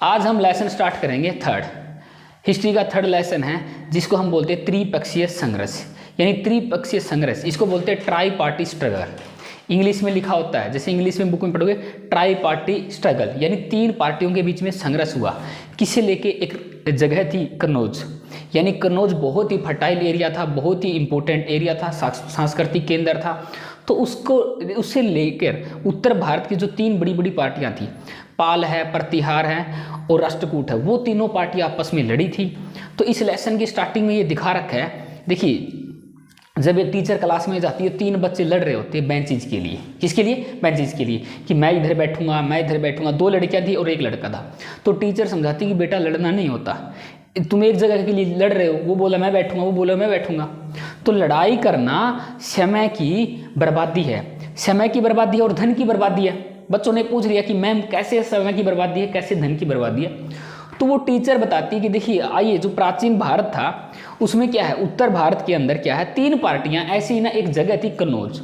आज हम lesson start करेंगे थर्ड, हिस्ट्री का थर्ड लेसन है जिसको हम बोलते हैं त्रिपक्षीय संघर्ष, यानी त्रिपक्षीय संघर्ष। इसको बोलते हैं ट्राई पार्टी स्ट्रगल। इंग्लिश में लिखा होता है, जैसे इंग्लिश में बुक में पढ़ोगे ट्राई पार्टी स्ट्रगल, यानी तीन पार्टियों के बीच में संघर्ष हुआ। किसे लेके? एक जगह थी कन्नौज, यानी कन्नौज बहुत ही फर्टाइल एरिया था, बहुत ही इंपॉर्टेंट एरिया था, सांस्कृतिक केंद्र था। तो उससे लेकर उत्तर भारत की जो तीन बड़ी बड़ी पार्टियां थी, पाल है, प्रतिहार है और राष्ट्रकूट है, वो तीनों पार्टियां आपस में लड़ी थी। तो इस लेसन की स्टार्टिंग में ये दिखा रखा है। देखिए, जब एक टीचर क्लास में जाती है, तीन बच्चे लड़ रहे होते हैं बेंचेज के लिए। किसके लिए? बेंचेज के लिए, कि मैं इधर बैठूंगा, मैं इधर बैठूंगा। दो लड़कियां थी और एक लड़का था। तो टीचर समझाती कि बेटा लड़ना नहीं होता, तुम एक जगह के लिए लड़ रहे हो। वो बोला मैं बैठूंगा, वो बोला मैं बैठूंगा। तो लड़ाई करना समय की बर्बादी है, समय की बर्बादी है और धन की बर्बादी है। बच्चों ने पूछ लिया कि मैम कैसे समय की बर्बादी है, कैसे धन की बर्बादी है? तो वो टीचर बताती है कि देखिए, आइए, जो प्राचीन भारत था उसमें क्या है, उत्तर भारत के अंदर क्या है, तीन पार्टियां ऐसी ना, एक जगह थी कन्नौज,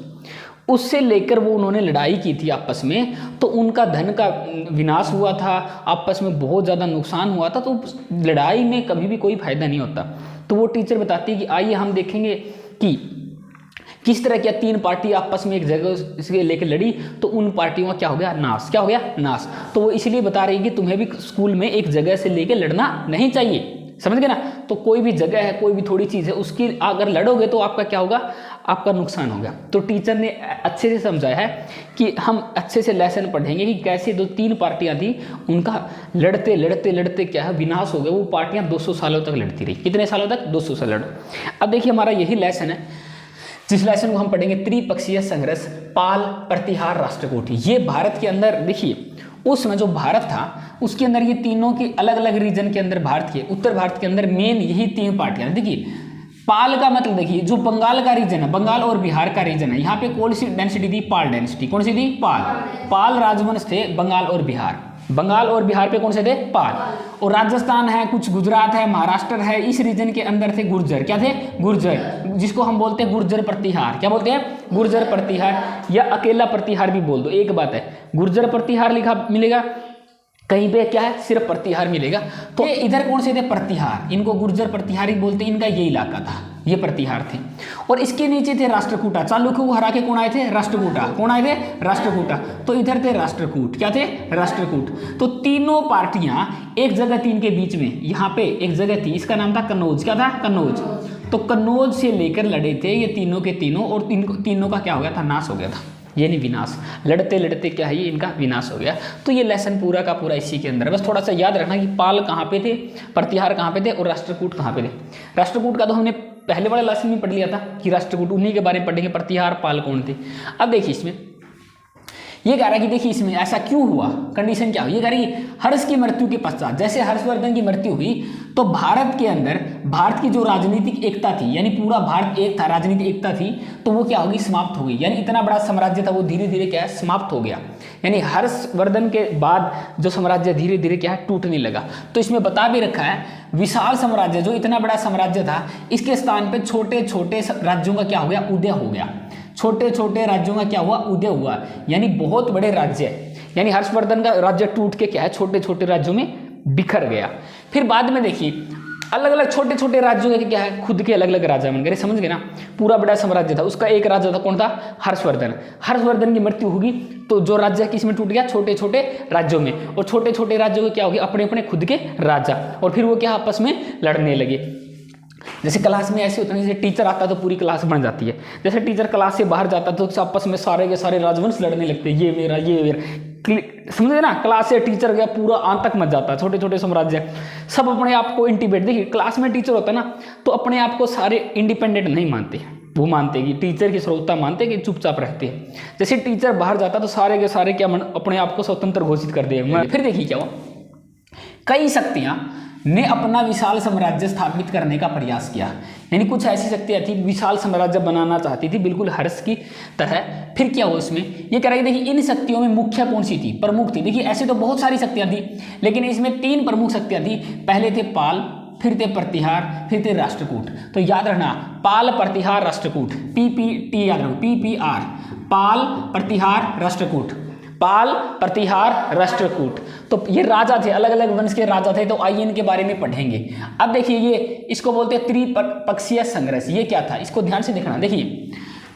उससे लेकर वो उन्होंने लड़ाई की थी आपस में। तो उनका धन का विनाश हुआ था, आपस में बहुत ज़्यादा नुकसान हुआ था। तो लड़ाई में कभी भी कोई फायदा नहीं होता। तो वो टीचर बताती है कि आइए हम देखेंगे कि किस तरह क्या तीन पार्टी आपस में एक जगह से लेकर लड़ी, तो उन पार्टियों का क्या हो गया, नाश। क्या हो गया? नाश। तो वो इसलिए बता रही है कि तुम्हें भी स्कूल में एक जगह से लेकर लड़ना नहीं चाहिए, समझ गए ना? तो कोई भी जगह है, कोई भी थोड़ी चीज़ है, उसकी अगर लड़ोगे तो आपका क्या होगा, आपका नुकसान होगा। तो टीचर ने अच्छे से समझाया है कि हम अच्छे से लेसन पढ़ेंगे कि कैसे दो तीन पार्टियां थी, उनका लड़ते लड़ते लड़ते क्या है, विनाश हो गया। वो पार्टियां 200 सालों तक लड़ती रही। कितने सालों तक? 200 साल लड़। अब देखिए, हमारा यही लेसन है, जिस लेसन को हम पढ़ेंगे त्रिपक्षीय संघर्ष, पाल, प्रतिहार, राष्ट्रकूट। ये भारत के अंदर देखिए, उसमें जो भारत था उसके अंदर ये तीनों के अलग अलग रीजन के अंदर, भारत के उत्तर भारत के अंदर मेन यही तीन पार्टियां। देखिए, पाल का मतलब देखिए, जो बंगाल का रीजन है, बंगाल और बिहार का रीजन है, यहाँ पे कौन सी डेंसिटी थी? पाल डेंसिटी। कौन सी थी? पाल। पाल राजवंश थे बंगाल और बिहार। बंगाल और बिहार पे कौन से थे? पाल। और राजस्थान है, कुछ गुजरात है, महाराष्ट्र है, इस रीजन के अंदर थे गुर्जर। क्या थे? गुर्जर, जिसको हम बोलते हैं गुर्जर प्रतिहार। क्या बोलते हैं? गुर्जर प्रतिहार, या अकेला प्रतिहार भी बोल दो, एक बात है। गुर्जर प्रतिहार लिखा मिलेगा, कहीं पे क्या है, सिर्फ प्रतिहार मिलेगा। तो इधर कौन से थे? प्रतिहार। इनको गुर्जर प्रतिहार ही बोलते हैं, इनका ये इलाका था, ये प्रतिहार थे। और इसके नीचे थे राष्ट्रकूटा। चालुक्य को हरा के कौन आए थे? राष्ट्रकूटा। कौन आए थे? राष्ट्रकूटा। तो इधर थे राष्ट्रकूट। क्या थे? राष्ट्रकूट। तो तीनों पार्टियां एक जगह थी इनके बीच में, यहाँ पे एक जगह थी, इसका नाम था कन्नौज। क्या था? कन्नौज। तो कन्नौज से लेकर लड़े थे ये तीनों के तीनों, और तीनों का क्या हो गया था? नाश हो गया था, यानी विनाश। लड़ते लड़ते क्या है, ये इनका विनाश हो गया। तो ये लेसन पूरा का पूरा इसी के अंदर है। बस थोड़ा सा याद रखना कि पाल कहाँ पे थे, प्रतिहार कहाँ पे थे और राष्ट्रकूट कहाँ पे थे। राष्ट्रकूट का तो हमने पहले वाले लेसन में पढ़ लिया था कि राष्ट्रकूट, उन्हीं के बारे में पढ़ेंगे, प्रतिहार पाल कौन थे। अब देखिए, इसमें ये कह रहा है कि देखिए इसमें ऐसा क्यों हुआ, कंडीशन क्या हुई। ये कह रही है हर्ष की मृत्यु के पश्चात, जैसे हर्षवर्धन की मृत्यु हुई तो भारत के अंदर भारत की जो राजनीतिक एकता थी, यानी पूरा भारत एक था, राजनीतिक एकता थी, तो वो क्या होगी, समाप्त हो गई। यानी इतना बड़ा साम्राज्य था वो धीरे धीरे क्या है, समाप्त हो गया। यानी हर्षवर्धन के बाद जो साम्राज्य धीरे धीरे क्या है, टूटने लगा। तो इसमें बता भी रखा है विशाल साम्राज्य, जो इतना बड़ा साम्राज्य था, इसके स्थान पे छोटे छोटे राज्यों का क्या हो गया, उदय हो गया। छोटे छोटे राज्यों का क्या हुआ, उदय हुआ, यानी बहुत बड़े राज्य। यानी हर्षवर्धन का राज्य टूट के क्या है, छोटे छोटे राज्यों में बिखर गया। फिर बाद में देखिए अलग अलग छोटे छोटे राज्यों के क्या है, खुद के अलग अलग राजा बन गए। समझ गए ना, पूरा बड़ा साम्राज्य था, उसका एक राजा था, कौन था, हर्षवर्धन। हर्षवर्धन की मृत्यु होगी तो जो राज्य किस में टूट गया, छोटे छोटे राज्यों में। और छोटे छोटे राज्यों के क्या हो गया, अपने अपने खुद के राजा, और फिर वो क्या आपस में लड़ने लगे। जैसे क्लास में ऐसे होता है, जैसे टीचर आता तो पूरी क्लास बन जाती है, जैसे टीचर क्लास से बाहर जाता तो आपस में सारे के सारे राजवंश लड़ने लगते, ये मेरा ये मेरा, समझे ना। क्लास से टीचर गया पूरा अंत तक मच जाता है, छोटे छोटे साम्राज्य सब अपने आप को इंडिपेंडेंट। देखिए क्लास में टीचर होता है ना, तो अपने आप को सारे इंडिपेंडेंट नहीं मानते, वो मानते कि टीचर की श्रोता मानते कि चुपचाप रहते हैं। जैसे टीचर बाहर जाता तो सारे के सारे क्या अपने आप को स्वतंत्र घोषित कर दिया। फिर देखिए क्या हुआ, कई शक्तियां ने अपना विशाल साम्राज्य स्थापित करने का प्रयास किया। यानी कुछ ऐसी शक्तियां थी विशाल साम्राज्य बनाना चाहती थी, बिल्कुल हर्ष की तरह। फिर क्या हुआ उसमें, ये कह रही देखिए इन शक्तियों में मुख्य कौन सी थी, प्रमुख थी। देखिए ऐसे तो बहुत सारी शक्तियां थी, लेकिन इसमें तीन प्रमुख शक्तियां थी। पहले थे पाल, फिर थे प्रतिहार, फिर थे राष्ट्रकूट। तो याद रखना, पाल, प्रतिहार, राष्ट्रकूट, PPT याद रखो, PPR, पाल, प्रतिहार, राष्ट्रकूट। पाल, प्रतिहार, राष्ट्रकूट। तो ये राजा थे, अलग अलग वंश के राजा थे, तो आइए इनके बारे में पढ़ेंगे। अब देखिए ये इसको बोलते हैं त्रिपक्षीय संघर्ष। ये क्या था, इसको ध्यान से देखना। देखिए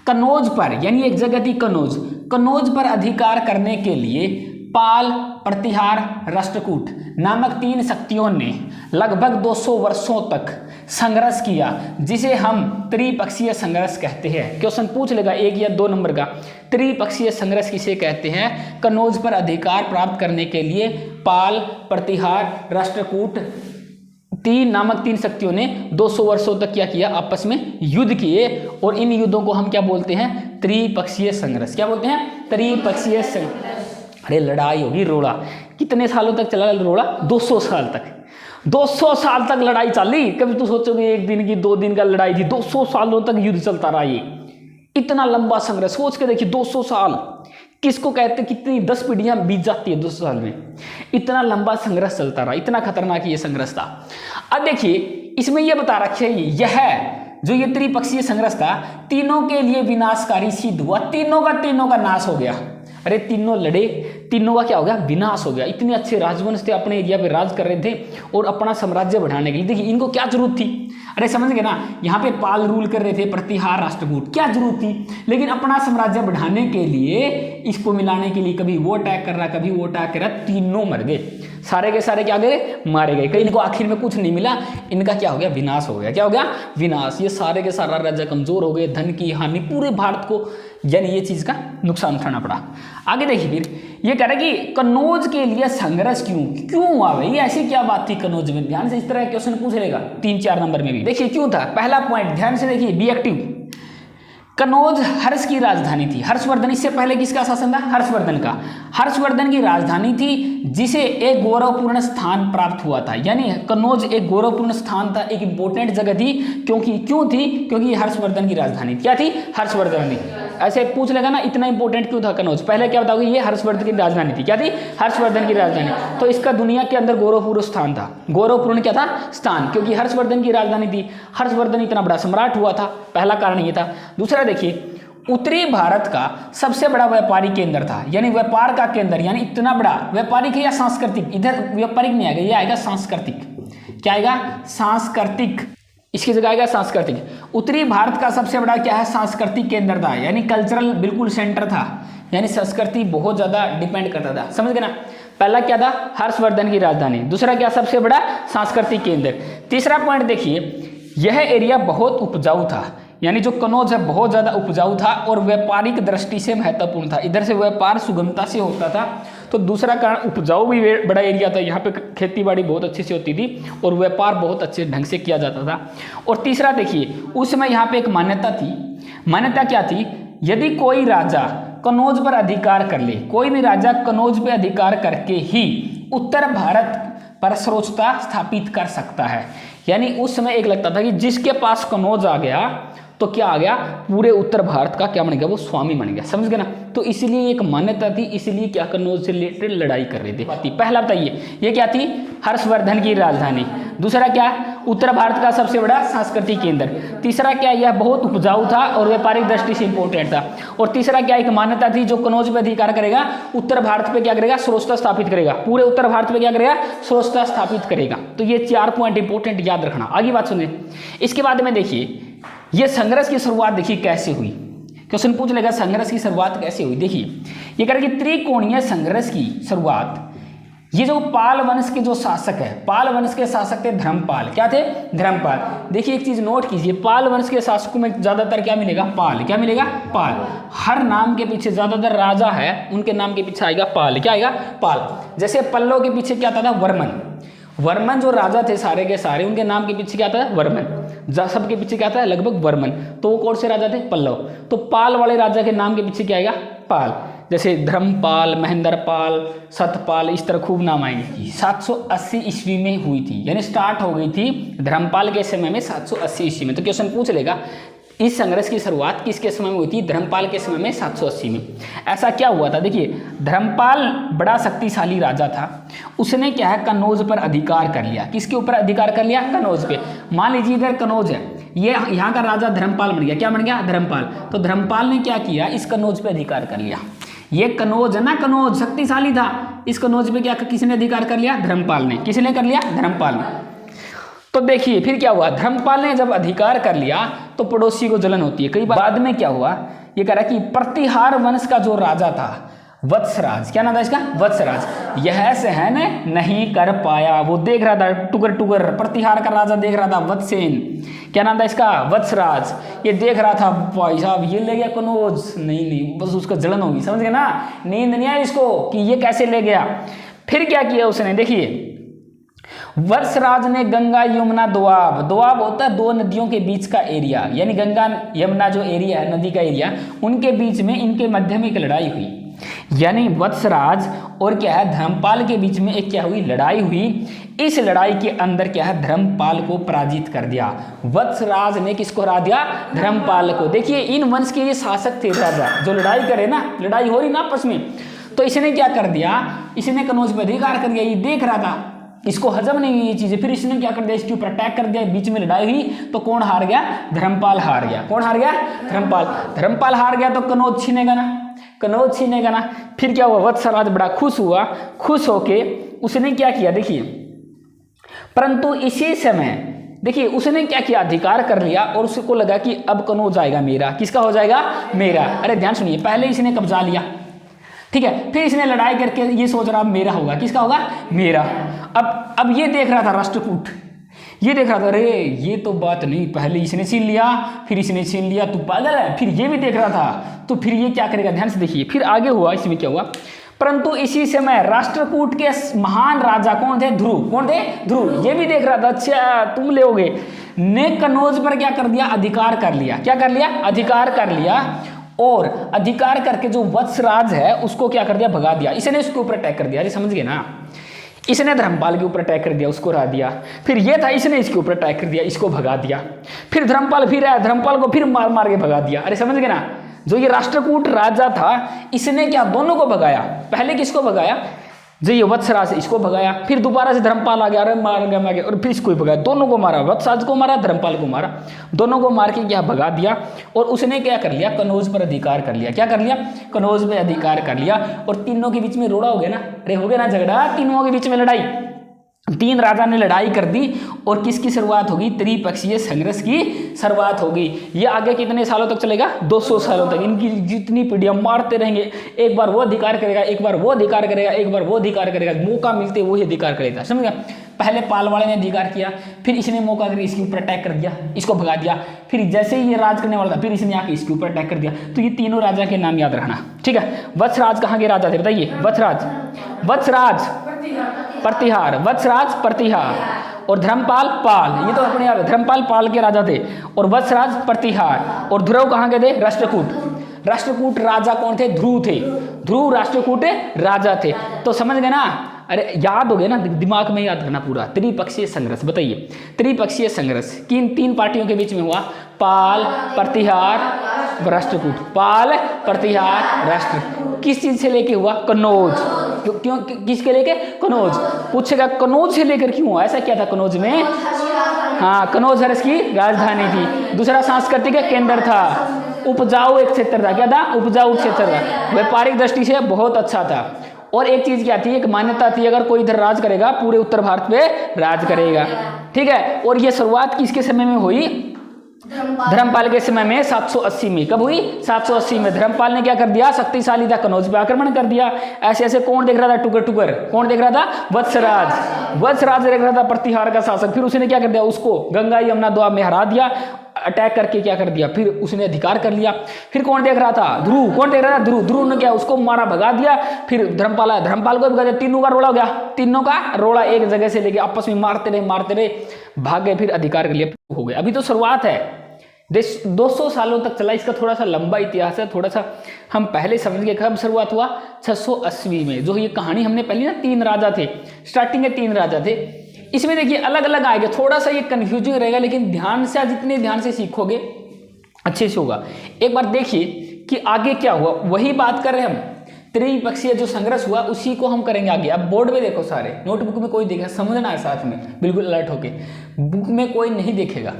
कनौज पर, यानी एक जगह थी कनौज, कनौज पर अधिकार करने के लिए पाल, प्रतिहार, राष्ट्रकूट नामक 3 शक्तियों ने लगभग 200 वर्षों तक संघर्ष किया, जिसे हम त्रिपक्षीय संघर्ष कहते हैं। क्वेश्चन पूछ लेगा 1 या 2 नंबर का, त्रिपक्षीय संघर्ष किसे कहते हैं? कनौज पर अधिकार प्राप्त करने के लिए पाल, प्रतिहार, राष्ट्रकूट नामक 3 शक्तियों ने 200 वर्षों तक क्या किया? आपस में युद्ध किए, और इन युद्धों को हम क्या बोलते हैं? त्रिपक्षीय संघर्ष। क्या बोलते हैं? त्रिपक्षीय संघर्ष। अरे लड़ाई होगी रोड़ा, कितने सालों तक चला रोड़ा? 200 साल तक, 200 साल तक लड़ाई चली। कभी तो सोचोगे 1 दिन की 2 दिन का लड़ाई थी, 200 सालों तक युद्ध चलता रहा। ये इतना लंबा संघर्ष, सोच के देखिए 200 साल किसको कहते, कितनी 10 पीढ़ियां बीत जाती है 200 साल में। इतना लंबा संघर्ष चलता रहा, इतना खतरनाक ये संघर्ष था। अब देखिए इसमें यह बता रखे यह जो ये त्रिपक्षीय संघर्ष था तीनों के लिए विनाशकारी सिद्ध हुआ, तीनों का नाश हो गया। अरे तीनों लड़े, तीनों का क्या हो गया? विनाश हो गया। इतने अच्छे राजवंश थे, अपने एरिया पे राज कर रहे थे और अपना साम्राज्य बढ़ाने के लिए। देखिए इनको क्या जरूरत थी? अरे समझ गए ना, यहाँ पे पाल रूल कर रहे थे, प्रतिहार, राष्ट्रकूट, क्या जरूरत थी? लेकिन अपना साम्राज्य बढ़ाने के लिए, इसको मिलाने के लिए कभी वो अटैक कर रहा, कभी वो अटैक कर रहा, तीनों मर गए। सारे के सारे क्या गए? मारे गए। कहीं इनको आखिर में कुछ नहीं मिला, इनका क्या हो गया? विनाश हो गया। क्या हो गया? विनाश। ये सारे के सारा राज्य कमजोर हो गए, धन की हानि, पूरे भारत को यानी ये चीज का नुकसान उठाना पड़ा। आगे देखिए फिर ये कह रहा है कि कनौज के लिए संघर्ष क्यों हुआ भाई? ऐसी क्या बात थी कनौज में? ध्यान से इस तरह क्वेश्चन पूछ लेगा 3-4 नंबर में भी। देखिए क्यों था, पहला पॉइंट ध्यान से देखिए, बी एक्टिव। कनौज हर्ष की राजधानी थी। हर्षवर्धन, इससे पहले किसका शासन था? हर्षवर्धन का। हर्षवर्धन की राजधानी थी, जिसे एक गौरवपूर्ण स्थान प्राप्त हुआ था। यानी कनौज एक गौरवपूर्ण स्थान था, एक इंपॉर्टेंट जगह थी। क्यों थी? क्योंकि हर्षवर्धन की राजधानी क्या थी? हर्षवर्धन थी। ऐसे पूछ लेगा ना, इतना इंपॉर्टेंट क्यों था कनौज? पहले क्या बताओगे? ये हर्षवर्धन की राजधानी थी। क्या थी? हर्षवर्धन की राजधानी। तो इसका दुनिया के अंदर गौरवपूर्ण स्थान था। गौरवपूर्ण क्या था? स्थान, क्योंकि हर्षवर्धन की राजधानी थी। हर्षवर्धन इतना बड़ा सम्राट हुआ था, पहला कारण ये था। दूसरा देखिए, उत्तरी भारत का सबसे बड़ा व्यापारिक केंद्र था, यानी व्यापार का केंद्र, यानी इतना बड़ा व्यापारिक है या सांस्कृतिक? इधर व्यापारिक नहीं आएगा, ये आएगा सांस्कृतिक। क्या आएगा? सांस्कृतिक। इसकी जगह आएगा सांस्कृतिक। उत्तरी भारत का सबसे बड़ा क्या है? सांस्कृतिक केंद्र था, यानी कल्चरल बिल्कुल सेंटर था, यानी संस्कृति बहुत ज्यादा डिपेंड करता था। समझ गए ना? पहला क्या था? हर्षवर्धन की राजधानी। दूसरा क्या? सबसे बड़ा सांस्कृतिक केंद्र। तीसरा पॉइंट देखिए, यह एरिया बहुत उपजाऊ था, यानी जो कनौज है बहुत ज्यादा उपजाऊ था और व्यापारिक दृष्टि से महत्वपूर्ण था। इधर से व्यापार सुगमता से होता था। तो दूसरा कारण, उपजाऊ भी बड़ा एरिया था, यहाँ पे खेती बाड़ी बहुत अच्छे से होती थी और व्यापार बहुत अच्छे ढंग से किया जाता था। और तीसरा देखिए, उस समय यहाँ पे एक मान्यता थी। मान्यता क्या थी? यदि कोई राजा कनौज पर अधिकार कर ले, कोई भी राजा कनौज पे अधिकार करके ही उत्तर भारत पर सर्वोच्चता स्थापित कर सकता है। यानी उस समय एक लगता था कि जिसके पास कनौज आ गया तो क्या आ गया? पूरे उत्तर भारत का क्या बन गया? वो स्वामी बन गया। समझ गए ना? तो इसलिए एक मान्यता थी, इसलिए क्या कनौज से रिलेटेड लड़ाई कर रहे थे। पहला बताइए, ये क्या थी? हर्षवर्धन की राजधानी। दूसरा क्या? उत्तर भारत का सबसे बड़ा सांस्कृतिक केंद्र। तीसरा क्या? यह बहुत उपजाऊ था और व्यापारिक दृष्टि से इंपॉर्टेंट था। और तीसरा क्या? एक मान्यता थी, जो कनौज पे अधिकार करेगा उत्तर भारत पे क्या करेगा? सर्वोच्चता स्थापित करेगा। पूरे उत्तर भारत पे क्या करेगा? सर्वोच्चता स्थापित करेगा। तो ये 4 पॉइंट इंपॉर्टेंट याद रखना। आगे बात सुनिए। इसके बाद में देखिए, ये संघर्ष की शुरुआत देखिए कैसे हुई। क्वेश्चन पूछ लेगा संघर्ष की शुरुआत कैसे हुई। देखिए ये कह रहा है कि त्रिकोणीय संघर्ष की शुरुआत, ये जो पाल वंश के जो शासक है, पाल वंश के शासक थे धर्मपाल। क्या थे? धर्मपाल। देखिए एक चीज नोट कीजिए, पाल वंश के शासकों में ज्यादातर क्या मिलेगा? पाल। क्या मिलेगा? पाल। हर नाम के पीछे ज्यादातर राजा है, उनके नाम के पीछे आएगा पाल। क्या आएगा? पाल। जैसे पल्लव के पीछे क्या आता था? वर्मन। वर्मन जो राजा थे सारे के सारे, उनके नाम के पीछे क्या आता है? वर्मन। सबके पीछे क्या आता है? लगभग वर्मन। तो वो कौन से राजा थे? पल्लव। तो पाल वाले राजा के नाम के पीछे क्या आएगा? पाल। जैसे धर्मपाल, महेंद्रपाल, सतपाल, इस तरह खूब नाम आएंगे। 780 ईस्वी में हुई थी, यानी स्टार्ट हो गई थी धर्मपाल के समय में 780 ईस्वी में। तो क्वेश्चन पूछ लेगा इस संघर्ष की शुरुआत किसके समय में हुई थी? धर्मपाल के समय में 780 में। ऐसा क्या हुआ था? देखिए धर्मपाल बड़ा शक्तिशाली राजा था, उसने क्या है? कनौज पर अधिकार कर लिया। किसके ऊपर अधिकार कर लिया? कनौज पे। मान लीजिए इधर कनौज है, ये यहाँ का राजा धर्मपाल बन गया। क्या बन गया? धर्मपाल। तो धर्मपाल ने क्या किया? इस कनौज पे अधिकार कर लिया। ये कनौज है ना, कनौज शक्तिशाली था, इस कनौज पे क्या किसने अधिकार कर लिया? धर्मपाल ने। किसने कर लिया? धर्मपाल ने। तो देखिए फिर क्या हुआ, धर्मपाल ने जब अधिकार कर लिया तो पड़ोसी को जलन होती है कई बार। बाद में क्या हुआ, ये कह रहा कि प्रतिहार वंश का जो राजा था वत्सराज, क्या नाम था इसका? वत्सराज, यह सहन नहीं कर पाया। वो देख रहा था टुकर टुकर, प्रतिहार का राजा देख रहा था वत्सेन, क्या नाम था इसका? वत्सराज। ये देख रहा था भाई साहब ये ले गया कनौज, नहीं बस उसका जलन होगी, समझ गए ना? नींद नहीं आई इसको कि ये कैसे ले गया। फिर क्या किया उसने, देखिए वत्सराज ने गंगा यमुना दोआब, दोआब होता है दो नदियों के बीच का एरिया, यानी गंगा यमुना जो एरिया है, नदी का एरिया, उनके बीच में इनके मध्य में एक लड़ाई हुई। यानी वत्सराज और क्या है धर्मपाल के बीच में एक क्या हुई? लड़ाई हुई। इस लड़ाई के अंदर क्या है, धर्मपाल को पराजित कर दिया। वत्सराज ने किसको हरा दिया? धर्मपाल को। देखिए इन वंश के ये शासक थे राजा, जो लड़ाई करे ना, लड़ाई हो रही ना आपस में, तो इसने क्या कर दिया, इसने कनौज पर अधिकार कर दिया। ये देख रहा था, इसको हजम नहीं हुई ये चीजें, फिर इसने क्या कर दिया, इसके ऊपर अटैक कर दिया। बीच में लड़ाई हुई तो कौन हार गया? धर्मपाल हार गया। कौन हार गया? धर्मपाल। धर्मपाल हार गया तो कनौज छीनेगा ना, कनौज छीनेगा ना। फिर क्या हुआ, वत्सराज बड़ा खुश हुआ, खुश होके उसने क्या किया, देखिए परंतु इसी समय देखिए उसने क्या किया, अधिकार कर लिया और उसको लगा कि अब कनौज आएगा मेरा। किसका हो जाएगा? मेरा। अरे ध्यान सुनिए, पहले इसने कब्जा लिया, ठीक है, फिर इसने लड़ाई करके ये सोच रहा मेरा होगा। किसका होगा? मेरा। अब ये देख रहा था राष्ट्रकूट, ये देख रहा था अरे ये तो बात नहीं, पहले इसने छीन लिया फिर इसने छीन लिया, तू पागल है। फिर ये भी देख रहा था, तो फिर ये क्या करेगा, ध्यान से देखिए फिर आगे हुआ। इसमें क्या हुआ, परंतु इसी समय राष्ट्रकूट के महान राजा कौन थे? ध्रुव। कौन थे? ध्रुव। ये भी देख रहा था अच्छा तुम लोगे, ने कनौज पर क्या कर दिया? अधिकार कर लिया। क्या कर लिया? अधिकार कर लिया। और अधिकार करके जो वत्सराज है उसको क्या कर दिया? भगा दिया। इसने उसके ऊपर अटैक कर दिया। अरे समझ गए ना, इसने धर्मपाल के ऊपर अटैक कर दिया, उसको हरा दिया। फिर ये था, इसने इसके ऊपर अटैक कर दिया, इसको भगा दिया। फिर धर्मपाल फिर आया, धर्मपाल को फिर मार मार के भगा दिया। अरे समझ गए ना, जो ये राष्ट्रकूट राजा था इसने क्या दोनों को भगाया। पहले किसको भगाया? जो ये वत्सराज इसको भगाया, फिर दोबारा से धर्मपाल आ गया, अरे मार गया, और फिर इसको ही भगाया। दोनों को मारा, वत्सराज को मारा, धर्मपाल को मारा, दोनों को मार के क्या भगा दिया। और उसने क्या कर लिया? कनौज पर अधिकार कर लिया। क्या कर लिया? कनौज में अधिकार कर लिया। और तीनों के बीच में रोड़ा हो गया ना, अरे हो गया ना झगड़ा, तीनों के बीच में लड़ाई, तीन राजा ने लड़ाई कर दी। और किसकी शुरुआत होगी? त्रिपक्षीय संघर्ष की शुरुआत होगी। ये आगे कितने सालों तक चलेगा? 200 सालों तक। इनकी जितनी पीढ़ियां मारते रहेंगे, एक बार वो अधिकार करेगा, एक बार वो अधिकार करेगा, एक बार वो अधिकार करेगा, मौका मिलते वो ही अधिकार करेगा। समझ गया? पहले पाल वाले ने अधिकार किया, फिर इसने मौका करके इसके ऊपर अटैक कर दिया, इसको भगा दिया। फिर जैसे ही ये राज करने वाला था, फिर इसने आके इसके ऊपर अटैक कर दिया। तो ये तीनों राजा के नाम याद रखना, ठीक है? वत्सराज कहाँ के राजा थे बताइए? वत्सराज प्रतिहार, वत्सराज प्रतिहार, और धर्मपाल पाल, ये तो अपने आप धर्मपाल पाल के राजा थे। और वत्सराज प्रतिहार। और ध्रुव कहाँ के थे? राष्ट्रकूट। राष्ट्रकूट राजा कौन थे? ध्रुव थे। ध्रुव राष्ट्रकूट राजा थे। तो समझ गए ना? अरे याद हो गया ना, दिमाग में याद रखना पूरा। त्रिपक्षीय संघर्ष, बताइए त्रिपक्षीय संघर्ष किन तीन पार्टियों के बीच में हुआ? पाल, प्रतिहार, राष्ट्रकूट। पाल, प्रतिहार, राष्ट्र। किस चीज से लेके हुआ? कनौज। क्यों किसके लेके? कनौज। पूछेगा कनौज से लेकर क्यों हुआ? ऐसा क्या था कनौज में? हाँ, कनौज हर्ष की राजधानी थी। दूसरा सांस्कृतिक केंद्र था, उपजाऊ एक क्षेत्र था। क्या था? उपजाऊ क्षेत्र था। व्यापारिक दृष्टि से बहुत अच्छा था। और एक चीज क्या थी? एक मान्यता थी, अगर कोई इधर राज करेगा पूरे उत्तर भारत पे राज करेगा, ठीक है? और ये शुरुआत किसके समय में हुई? धर्मपाल के समय में 780 में। कब हुई? 780 में। धर्मपाल ने क्या कर दिया? शक्तिशाली था, कनौज पे आक्रमण कर दिया। ऐसे ऐसे कौन देख रहा था? टुकर टुकर। कौन देख रहा था? वत्सराज। वत्सराज देख रहा था प्रतिहार का शासक। फिर उसने क्या कर दिया? उसको गंगा यमुना दोआब में हरा दिया, अटैक करके क्या कर दिया? फिर उसने अधिकार कर लिया। फिर कौन देख रहा था? ध्रुव। कौन देख रहा था? ध्रुव। ध्रुव ने क्या? उसको मारा, भगा दिया। फिर धर्मपाल आया, धर्मपाल को भगा दिया। तीनों का रोड़ा हो गया, तीनों का रोड़ा एक जगह से लेके आपस में मारते रहे, भाग गए, फिर अधिकार कर लिया, हो गया। अभी तो शुरुआत है, 200 सालों तक चला। इसका थोड़ा सा लंबा इतिहास है, थोड़ा सा हम पहले समझ गए। कब शुरुआत हुआ? 680 में। जो ये कहानी हमने पहले ना, 3 राजा थे, स्टार्टिंग में 3 राजा थे। इसमें देखिए अलग अलग आएगा, थोड़ा सा ये कंफ्यूजिंग रहेगा, लेकिन ध्यान से, जितने ध्यान से सीखोगे अच्छे से होगा। एक बार देखिए कि आगे क्या हुआ, वही बात कर रहे हैं हम। त्रिपक्षीय जो संघर्ष हुआ उसी को हम करेंगे आगे। अब बोर्ड में देखो, सारे नोटबुक में कोई देखेगा, समझना है साथ में, बिल्कुल अलर्ट होके। बुक में कोई नहीं देखेगा।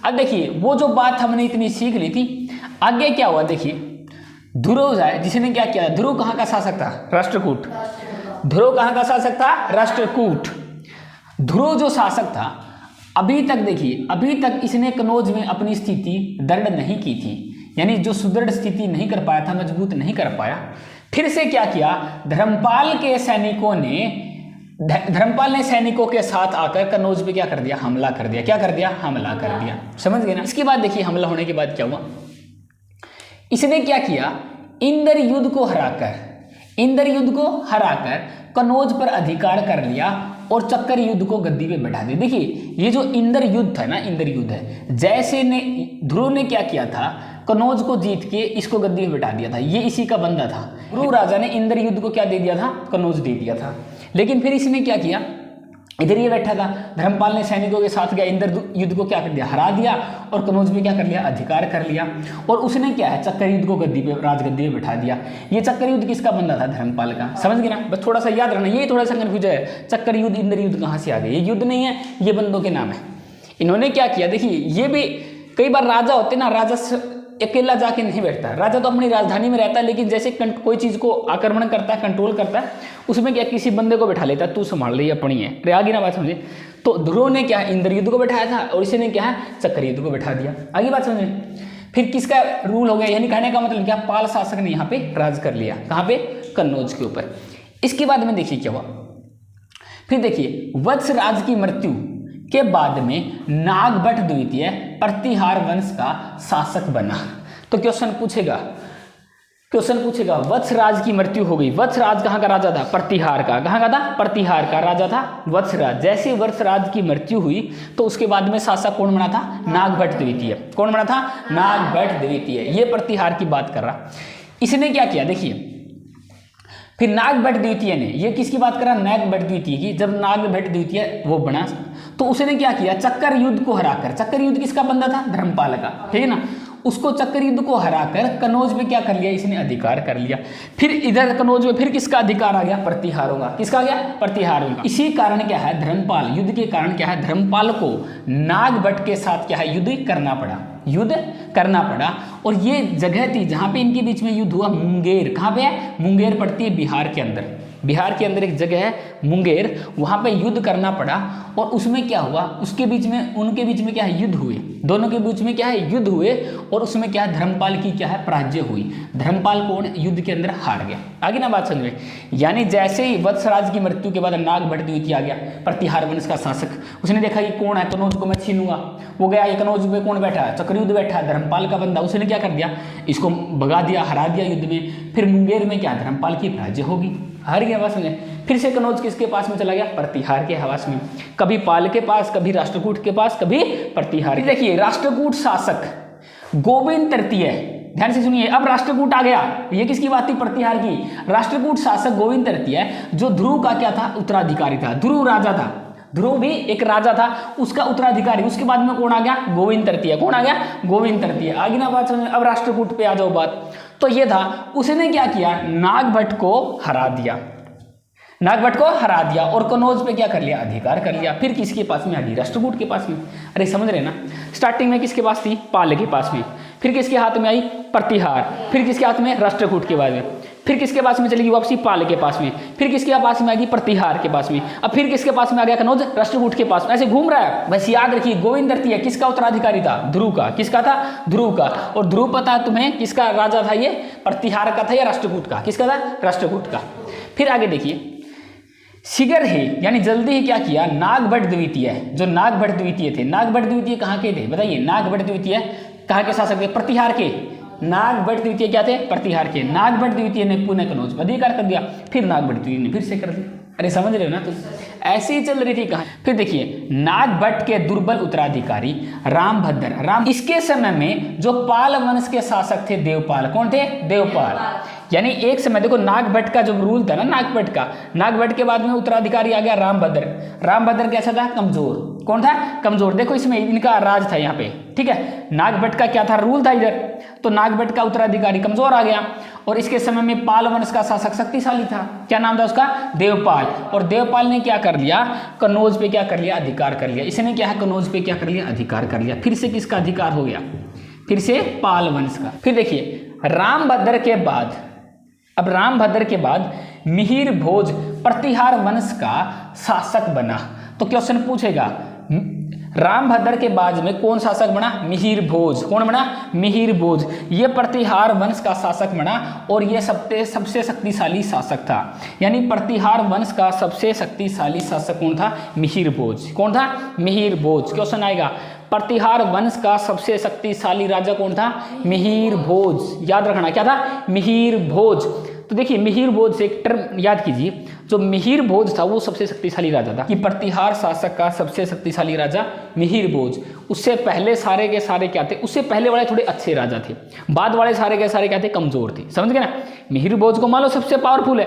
अब देखिए वो जो बात हमने इतनी सीख ली थी, आगे क्या हुआ देखिए। ध्रुव है जिसने क्या किया, ध्रुव कहाँ का शासक था, राष्ट्रकूट। ध्रुव कहाँ का शासक था, राष्ट्रकूट। ध्रुव जो शासक था, अभी तक देखिए, अभी तक इसने कनौज में अपनी स्थिति दृढ़ नहीं की थी, यानी जो सुदृढ़ स्थिति नहीं कर पाया था, मजबूत नहीं कर पाया। फिर से क्या किया, धर्मपाल ने सैनिकों के साथ आकर कनौज पे क्या कर दिया, हमला कर दिया। क्या कर दिया, हमला कर दिया। समझ गए ना। इसके बाद देखिए हमला होने के बाद क्या हुआ, इसने क्या किया, इंदर युद्ध को हराकर कनौज पर अधिकार कर लिया और चक्कर युद्ध को गद्दी पे बैठा दिया। देखिए ये जो इंदर युद्ध है ना, इंदर युद्ध है, जैसे ने ध्रुव ने क्या किया था, कनौज को जीत के इसको गद्दी पे बैठा दिया था, ये इसी का बंदा था। ध्रुव राजा ने इंदर युद्ध को क्या दे दिया था, कनौज दे दिया था। लेकिन फिर इसने क्या किया, इधर ये बैठा था, धर्मपाल ने सैनिकों के साथ गया, इंदर युद्ध को क्या कर दिया, हरा दिया और कनौज में क्या कर लिया, अधिकार कर लिया। और उसने क्या है, चक्कर युद्ध को गद्दी पे, राजगद्दी पे बैठा दिया। ये चक्कर युद्ध किसका बंदा था, धर्मपाल का। समझ गए ना, बस थोड़ा सा याद रखना, ये थोड़ा सा कंफ्यूजन है, चक्कर युद्ध इंदर युद्ध कहाँ से आ गए, ये युद्ध नहीं है, ये बंदों के नाम है। इन्होंने क्या किया, देखिए ये भी कई बार राजा होते ना, राजा अकेला जाके नहीं बैठता, राजा तो अपनी राजधानी में रहता है, लेकिन जैसे कोई चीज को आक्रमण करता है, कंट्रोल करता है, उसमें क्या किसी बंदे को बैठा लेता है, तू संभाल रही है अपनी है। आगे ना बात समझे। तो ध्रुव ने क्या इंद्र युद्ध को बैठाया था और इसी ने क्या है, चक्कर युद्ध को बैठा दिया। आगे बात समझे। फिर किसका रूल हो गया, यानी कहने का मतलब क्या, पाल शासक ने यहाँ पे राज कर लिया, कहाँ पे, कन्नौज के ऊपर। इसके बाद में देखिए क्या हुआ, फिर देखिए वत्सराज की मृत्यु के बाद में नागभट्ट द्वितीय प्रतिहार वंश का शासक बना। तो क्वेश्चन पूछेगा, वत्सराज की मृत्यु हो गई। वत्सराज कहाँ का राजा था, प्रतिहार का। कहाँ का था, प्रतिहार का राजा था वत्सराज। जैसे वत्सराज की मृत्यु हुई तो उसके बाद में शासक कौन बना था, नागभट्ट द्वितीय। कौन बना था, नागभट्ट द्वितीय। ये प्रतिहार की बात कर रहा। इसने क्या किया, देखिए फिर नागभट्ट द्वितीय ने, ये किसकी बात कर रहा, नागभट्ट द्वितीय की। जब नागभट्ट द्वितीय वो बना तो उसने क्या किया, चक्कर युद्ध को हराकर, चक्कर युद्ध किसका बंदा था, धर्मपाल का, ठीक है ना, उसको चक्कर युद्ध को हराकर कनौज में क्या कर लिया, इसने अधिकार कर लिया। फिर इधर कनौज में फिर किसका अधिकार आ गया, प्रतिहारों का। किसका आ गया, प्रतिहारों का। इसी कारण क्या है, धर्मपाल युद्ध के कारण क्या है, धर्मपाल को नागभट्ट के साथ क्या है, युद्ध करना पड़ा। और ये जगह थी जहां पे इनके बीच में युद्ध हुआ, मुंगेर। कहां पे है, मुंगेर पड़ती है बिहार के अंदर एक जगह है मुंगेर, वहां पे युद्ध करना पड़ा। और उसमें क्या हुआ, उनके बीच में क्या है, युद्ध हुए, दोनों के बीच में क्या है, युद्ध हुए। और उसमें क्या है, धर्मपाल की क्या है, पराजय हुई। धर्मपाल कौन, युद्ध के अंदर हार गया। आगे ना बात समझ में। यानी जैसे ही वत्सराज की मृत्यु के बाद नागभट्ट द्वितीय आ गया, प्रतिहार वंश का शासक, उसने देखा कि कौन है, कनौज को मैं छीनूंगा। वो गया, ये कनौज में कौन बैठा है, चक्रयुद्ध बैठा है, धर्मपाल का बंदा। उसने क्या कर दिया, इसको भगा दिया, हरा दिया युद्ध में। फिर मुंगेर में क्या, धर्मपाल की पराजय होगी, हार गया। बात समझे। फिर से कनौज किसके पास में चला गया, प्रतिहार के हवास में। कभी पाल के पास, कभी राष्ट्रकूट के पास, कभी प्रतिहार। देखिए राष्ट्रकूट शासक गोविंद तृतीय, ध्यान से सुनिए, अब राष्ट्रकूट आ गया। ये किसकी बात थी, प्रतिहार की। राष्ट्रकूट शासक गोविंद तृतीय जो ध्रुव का क्या था, उत्तराधिकारी था। ध्रुव राजा था, ध्रुव भी एक राजा था, उसका उत्तराधिकारी। उसके बाद में कौन आ गया, गोविंद तृतीय। कौन आ गया, गोविंद तृतीय। आगे ना बात समझ। अब राष्ट्रकूट पे आ जाओ बात। तो ये था, उसने क्या किया, नागभट्ट को हरा दिया और कनौज पे क्या कर लिया, अधिकार कर लिया। फिर किसके पास में आ गई, राष्ट्रकूट के पास में। अरे समझ रहे ना, स्टार्टिंग में किसके पास थी, पाल के पास में। फिर किसके हाथ में आई, प्रतिहार। फिर किसके हाथ में, राष्ट्रकूट के बाद में। फिर किसके पास में चलेगी वापसी, पाल के पास में। फिर किसके पास में आएगी, प्रतिहार के पास में। अब फिर किसके पास में आ गया, कनौज, राष्ट्रकूट के पास में। ऐसे घूम रहा है। बस याद रखिए, गोविंद तृतीय किसका उत्तराधिकारी था, ध्रुव का। किसका था, ध्रुव का। और ध्रुव पता है तुम्हें किसका राजा था, ये प्रतिहार का था या राष्ट्रकूट का। किसका था, राष्ट्रकूट का। फिर आगे देखिए, शीघ्र ही यानी जल्दी ही क्या किया, नागभट्ट द्वितीय, जो नागभट्ट द्वितीय थे। नागभट्ट द्वितीय कहाँ के थे, बताइए। नागभट्ट द्वितीय कहाँ के शासक थे, प्रतिहार के। नागभट्ट द्वितीय क्या थे, प्रतिहार के। नागभट्ट द्वितीय ने पुनः कनौज पर अधिकार कर दिया। फिर नागभट्ट द्वितीय ने फिर से कर दिया। अरे समझ रहे हो ना, तो ऐसे ही चल रही थी कहानी। फिर देखिए, नागभट्ट के दुर्बल उत्तराधिकारी रामभद्र, इसके समय में जो पाल वंश के शासक थे, देवपाल। कौन थे, देवपाल। यानी एक समय देखो, नागभट्ट का जो रूल था ना, नागभट्ट के बाद में उत्तराधिकारी आ गया रामभद्र कैसा था, कमजोर। कौन था, कमजोर। देखो इसमें इनका राज था यहाँ पे, ठीक है। नागभट्ट का क्या था, रूल था इधर। तो नागभट्ट का उत्तराधिकारी कमजोर आ गया। और इसके समय में पाल वंश का शासक शक्तिशाली था। क्या नाम था उसका, देवपाल। और देवपाल ने क्या कर लिया, कनौज पे क्या कर लिया, अधिकार कर लिया। इसने क्या है, कनौज पे क्या कर लिया, अधिकार कर लिया। फिर से किसका अधिकार हो गया, फिर से पाल वंश का। फिर देखिए, रामभद्र के बाद, अब रामभद्र के बाद मिहिर भोज प्रतिहार वंश का शासक बना। तो क्वेश्चन पूछेगा रामभद्र के बाद में कौन शासक बना? मिहिर भोज। कौन बना? मिहिर भोज। ये प्रतिहार वंश का शासक बना और ये सबसे शक्तिशाली शासक था। यानी प्रतिहार वंश का सबसे शक्तिशाली शासक कौन था? मिहिर भोज। कौन था? मिहिर भोज। क्वेश्चन आएगा प्रतिहार वंश का सबसे शक्तिशाली राजा कौन था? मिहिर भोज। याद रखना क्या था? मिहिर भोज। तो देखिए मिहिर भोज से एक टर्म याद कीजिए, जो मिहिर भोज था वो सबसे शक्तिशाली राजा था। कि प्रतिहार शासक का सबसे शक्तिशाली राजा मिहिर भोज। उससे पहले सारे के सारे क्या थे? उससे पहले वाले थोड़े अच्छे राजा थे, बाद वाले सारे के सारे क्या थे? कमजोर थे। समझ गए ना? मिहिर भोज को मान लो सबसे पावरफुल है,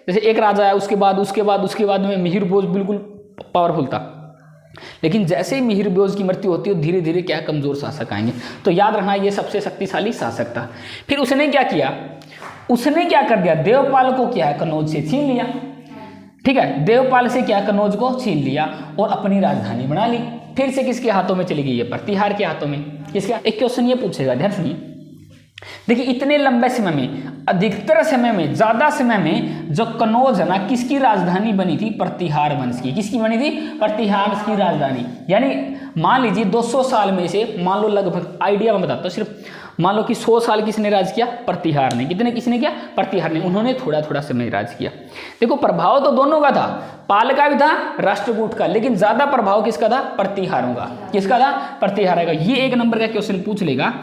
जैसे एक राजा है उसके बाद में मिहिर भोज बिल्कुल पावरफुल था। लेकिन जैसे ही मिहिर भोज की मृत्यु होती है धीरे धीरे क्या कमजोर शासक आएंगे। तो याद रखना ये सबसे शक्तिशाली शासक था। फिर उसने क्या किया? उसने क्या कर दिया? देवपाल को क्या है? कनौज से छीन लिया। ठीक है, देवपाल से क्या? कनौज को छीन लिया और अपनी राजधानी बना ली। फिर से किसके हाथों में चली गई? ये प्रतिहार के हाथों में। किसके? एक क्वेश्चन ये पूछेगा, ध्यान सुनिए। देखिए इतने लंबे समय में, अधिकतर समय में, ज्यादा समय में जो कनौज है ना, किसकी राजधानी बनी थी? प्रतिहार वंश की। किसकी बनी थी? प्रतिहार वंश की राजधानी। यानी मान लीजिए 200 साल में से, मान लो लगभग, आइडिया में बताता हूँ सिर्फ, मान लो कि 100 साल किसने राज किया? प्रतिहार ने। कितने किसने किया? प्रतिहार ने। उन्होंने थोड़ा थोड़ा समय राज किया। देखो प्रभाव तो दोनों का था, पाल का भी था, राष्ट्रकूट का, लेकिन ज्यादा प्रभाव किसका था? प्रतिहारों का। किसका था? प्रतिहार का। ये एक नंबर का क्वेश्चन पूछ लेगा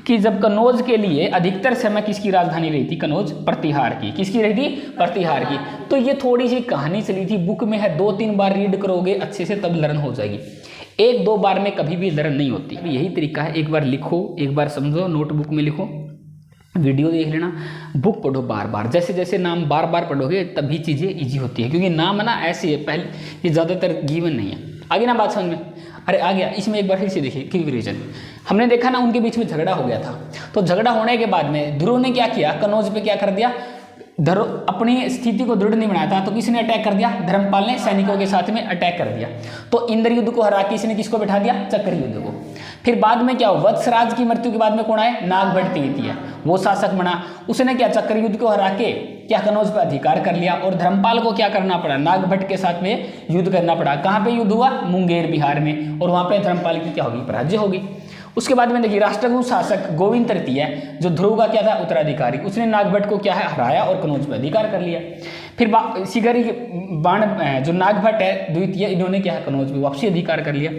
कि जब कनौज के लिए अधिकतर समय किसकी राजधानी रही थी? कनौज प्रतिहार की। किसकी रही थी? प्रतिहार की। तो ये थोड़ी सी कहानी चली थी, बुक में है, 2-3 बार रीड करोगे अच्छे से तब लर्न हो जाएगी। 1-2 बार में कभी भी लर्न नहीं होती। यही तरीका है, एक बार लिखो, एक बार समझो, नोटबुक में लिखो, वीडियो देख लेना, बुक पढ़ो बार बार। जैसे जैसे नाम बार बार पढ़ोगे तभी चीज़ें इजी होती है, क्योंकि नाम है ना ऐसे है, पहले ये ज़्यादातर गिवन नहीं है। आगे ना बात समझ में? अरे आ गया। इसमें एक बार फिर से देखिए क्विक रीजन। हमने देखा ना उनके बीच में झगड़ा हो गया था, तो झगड़ा होने के बाद में ध्रुव ने क्या किया? कनौज पे क्या कर दिया? अपनी स्थिति को दृढ़ नहीं बनाया था, तो किसने अटैक कर दिया? धर्मपाल ने सैनिकों के साथ में अटैक कर दिया। तो इंद्र युद्ध को हरा के इसने किसको बैठा दिया? चक्र युद्ध को। फिर बाद में क्या हुआ? वत्सराज की मृत्यु के बाद में कौन आए? नागभट्ट तृतीय, वो शासक बना। उसने क्या? चक्र युद्ध को हरा के क्या कनौज पर अधिकार कर लिया। और धर्मपाल को क्या करना पड़ा? नागभट्ट के साथ में युद्ध करना पड़ा। कहाँ पे युद्ध हुआ? मुंगेर बिहार में। और वहां पे धर्मपाल की क्या होगी? पराजय होगी। उसके बाद में देखिए राष्ट्रकूट शासक गोविंद तृतीय, जो ध्रुव का क्या था? उत्तराधिकारी, उसने नागभट्ट को क्या है? हराया और कनौज पर अधिकार कर लिया। फिर सिगरी बाण जो नागभट्ट है द्वितीय, इन्होंने क्या है? कनौज पर वापसी अधिकार कर लिया।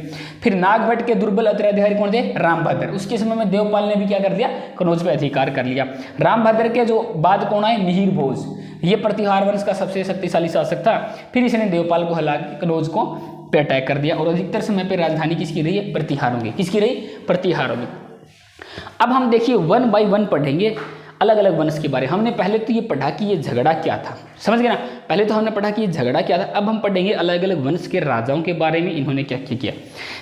फिर नागभट्ट के दुर्बल उत्तराधिकारी कौन थे? रामभद्र। उसके समय में देवपाल ने भी क्या कर दिया? कनौज पर अधिकार कर लिया। रामभद्र के जो बाद कौन आए? मिहिर भोज। ये प्रतिहार वंश का सबसे शक्तिशाली शासक था। फिर इसने देवपाल को हरा के कनौज को पे अटैक कर दिया और अधिकतर समय पे राजधानी किसकी रही है? प्रतिहारों की। किसकी रही? प्रतिहारों की। अब हम देखिए 1 बाय 1 पढ़ेंगे अलग अलग वंश के बारे में। हमने पहले तो ये पढ़ा कि ये झगड़ा क्या था, समझ गए ना? पहले तो हमने पढ़ा कि ये झगड़ा क्या था। अब हम पढ़ेंगे अलग अलग वंश के राजाओं के बारे में, इन्होंने क्या क्या किया।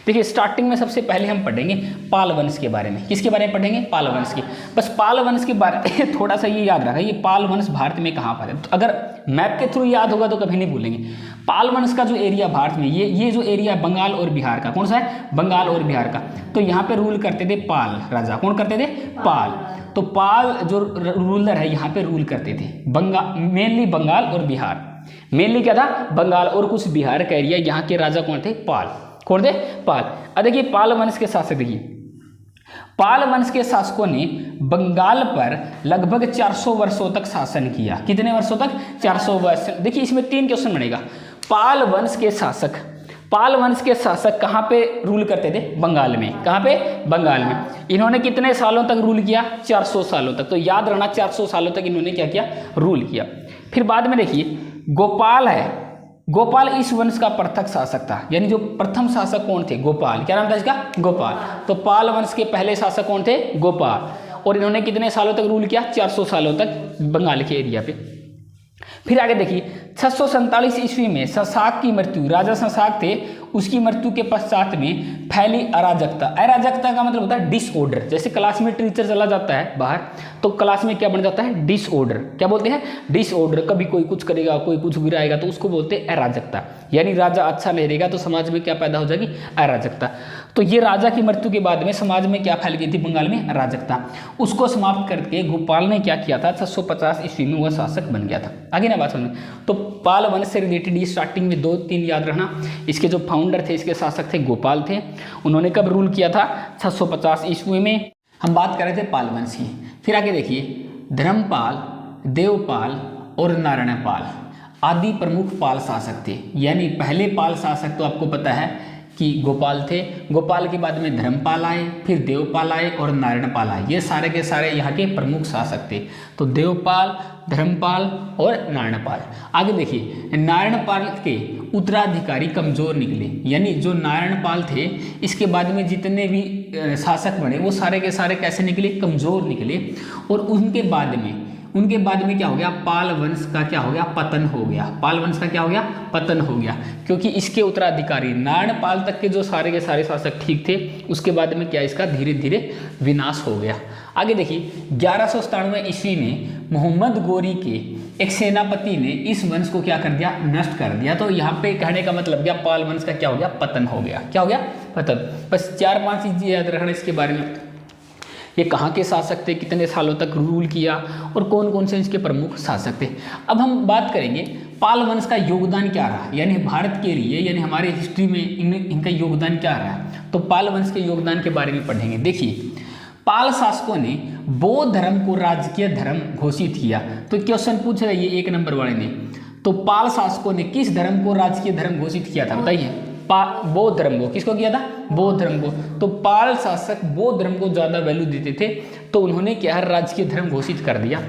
देखिए स्टार्टिंग में सबसे पहले हम पढ़ेंगे पाल वंश के बारे में। किसके बारे में पढ़ेंगे? पाल वंश के। बस पाल वंश के बारे में थोड़ा सा ये याद रखा, ये पाल वंश भारत में कहाँ पर है। तो अगर मैप के थ्रू याद होगा तो कभी नहीं भूलेंगे। पाल वंश का जो एरिया भारत में, ये जो एरिया बंगाल और बिहार का, कौन सा है? बंगाल और बिहार का। तो यहाँ पे रूल करते थे पाल राजा। कौन करते थे? पाल। तो पाल जो रूलर है यहाँ पे रूल करते थे मेनली बंगाल और बिहार। मेनली क्या था? बंगाल और कुछ बिहार का एरिया। यहाँ के राजा कौन थे? पाल। कौन थे? पाल। अब देखिए पाल वंश के शासक, देखिए पाल वंश के शासकों ने बंगाल पर लगभग 400 वर्षों तक शासन किया। कितने वर्षों तक? 400 वर्ष। देखिए इसमें 3 क्वेश्चन बनेगा। पाल वंश के शासक, पाल वंश के शासक कहाँ पे रूल करते थे? बंगाल में। कहाँ पे? बंगाल में। इन्होंने कितने सालों तक रूल किया? 400 सालों तक। तो याद रखना 400 सालों तक इन्होंने क्या किया? रूल किया। फिर बाद में देखिए गोपाल है, गोपाल इस वंश का प्रथम शासक था। यानी जो प्रथम शासक कौन थे? गोपाल। क्या नाम था इसका? गोपाल। तो पाल वंश के पहले शासक कौन थे? गोपाल। और इन्होंने कितने सालों तक रूल किया? 400 सालों तक बंगाल के एरिया पे। फिर आगे देखिए 647 ईस्वी में शशांक की मृत्यु, राजा शशांक थे, उसकी मृत्यु के पश्चात में फैली अराजकता। अराजकता का मतलब होता है डिसऑर्डर। जैसे क्लास में टीचर चला जाता है बाहर तो क्लास में क्या बन जाता है, डिसऑर्डर। क्या बोलते हैं, डिसऑर्डर। कभी कोई कुछ करेगा, कोई कुछ गिराएगा तो उसको बोलते हैं अराजकता। यानी राजा अच्छा नहीं रहेगा तो समाज में क्या पैदा हो जाएगी, अराजकता। तो ये राजा की मृत्यु के बाद में समाज में क्या फैल गई थी, बंगाल में अराजकता। उसको समाप्त करके गोपाल ने क्या किया था, 650 ईस्वी में वह शासक बन गया था। आगे ना बात समझ। तो पाल वंश से रिलेटेड ये स्टार्टिंग में 2-3 याद रखना। इसके जो फाउंडर थे, इसके शासक थे गोपाल थे। उन्होंने कब रूल किया था, 650 ईस्वी में। हम बात कर रहे थे पाल वंश की। फिर आगे देखिए, धर्मपाल, देवपाल और नारायणपाल आदि प्रमुख पाल शासक थे। यानी पहले पाल शासक तो आपको पता है कि गोपाल थे। गोपाल के बाद में धर्मपाल आए, फिर देवपाल आए और नारायणपाल आए। ये सारे के सारे यहाँ के प्रमुख शासक थे। तो देवपाल, धर्मपाल और नारायणपाल। आगे देखिए, नारायणपाल के उत्तराधिकारी कमजोर निकले। यानी जो नारायणपाल थे, इसके बाद में जितने भी शासक बने वो सारे के सारे कैसे निकले, कमजोर निकले। और उनके बाद में क्या हो गया, पाल वंश का क्या हो गया, पतन हो गया। पाल वंश का क्या हो गया, पतन हो गया। क्योंकि इसके उत्तराधिकारी नारायणपाल तक के जो सारे के सारे शासक ठीक थे, उसके बाद में क्या इसका धीरे धीरे विनाश हो गया। आगे देखिए, 1197 ईस्वी में मोहम्मद गोरी के एक सेनापति ने इस वंश को क्या कर दिया, नष्ट कर दिया। तो यहाँ पे कहने का मतलब क्या, पाल वंश का क्या हो गया, पतन हो गया। क्या हो गया, पतन। बस 4-5 चीजें याद रखना इसके बारे में। ये कहाँ के शासक थे, कितने सालों तक रूल किया और कौन कौन से इसके प्रमुख शासक थे। अब हम बात करेंगे पाल वंश का योगदान क्या रहा, यानी भारत के लिए, यानी हमारे हिस्ट्री में इनका योगदान क्या रहा। तो पाल वंश के योगदान के बारे में पढ़ेंगे। देखिए, पाल शासकों ने बौद्ध धर्म को राजकीय धर्म घोषित किया। तो क्वेश्चन पूछ रहे ये 1 नंबर वाले ने, तो पाल शासकों ने किस धर्म को राजकीय धर्म घोषित किया था, बताइए। बौद्ध धर्म को। किसको किया था, बौद्ध धर्म को। तो पाल शासक बौद्ध धर्म को ज्यादा वैल्यू देते थे, तो उन्होंने क्या है, राजकीय धर्म घोषित कर दिया।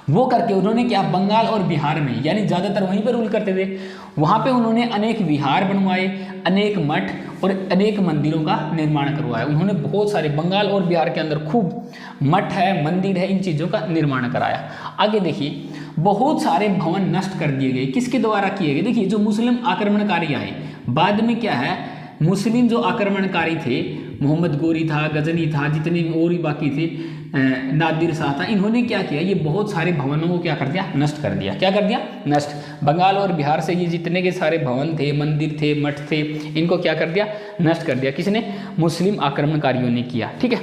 वो करके उन्होंने क्या, बंगाल और बिहार में, यानी ज्यादातर वहीं पर रूल करते थे, वहां पे उन्होंने अनेक विहार बनवाए, अनेक मठ और अनेक मंदिरों का निर्माण करवाया। उन्होंने बहुत सारे, बंगाल और बिहार के अंदर खूब मठ है, मंदिर है, इन चीजों का निर्माण कराया। आगे देखिए, बहुत सारे भवन नष्ट कर दिए गए। किसके द्वारा किए गए, देखिए जो मुस्लिम आक्रमणकारी आए बाद में, क्या है, मुस्लिम जो आक्रमणकारी थे, मोहम्मद गोरी था, गजनी था, जितने भी और भी बाकी थे, नादिर शाह था, इन्होंने क्या किया, ये बहुत सारे भवनों को क्या कर दिया, नष्ट कर दिया। क्या कर दिया, नष्ट। बंगाल और बिहार से ये जितने के सारे भवन थे, मंदिर थे, मठ थे, इनको क्या कर दिया, नष्ट कर दिया। किसने, मुस्लिम आक्रमणकारियों ने किया। ठीक है,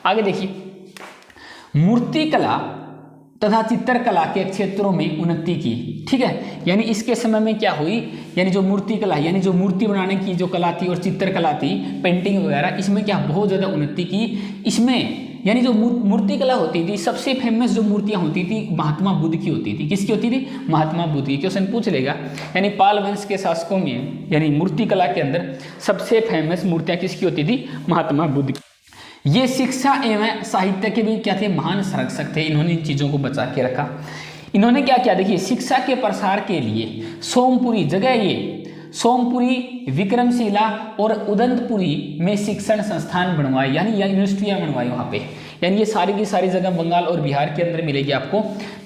आगे देखिए, मूर्तिकला तथा चित्रकला के क्षेत्रों में उन्नति की। ठीक है, यानी इसके समय में क्या हुई, यानी जो मूर्तिकला, यानी जो मूर्ति बनाने की जो कला थी और चित्रकला थी, पेंटिंग वगैरह, इसमें क्या बहुत ज़्यादा उन्नति की। इसमें यानी जो मूर्तिकला होती थी, सबसे फेमस जो मूर्तियां होती थी महात्मा बुद्ध की होती थी। किसकी होती थी, महात्मा बुद्ध की। क्वेश्चन पूछ लेगा। यानी पाल वंश के शासकों में, यानी मूर्तिकला के अंदर सबसे फेमस मूर्तियां किसकी होती थी, महात्मा बुद्ध की। ये शिक्षा एवं साहित्य के भी क्या थे, महान संरक्षक थे। इन्होंने इन चीज़ों को बचा के रखा। इन्होंने क्या किया, देखिए, शिक्षा के प्रसार के लिए सोमपुरी जगह, ये सोमपुरी, विक्रमशिला और उदंतपुरी में शिक्षण संस्थान बनवाए, यानी यूनिवर्सिटियाँ बनवाई वहाँ पे। यानी ये सारी की सारी जगह बंगाल और बिहार के अंदर मिलेगी आपको।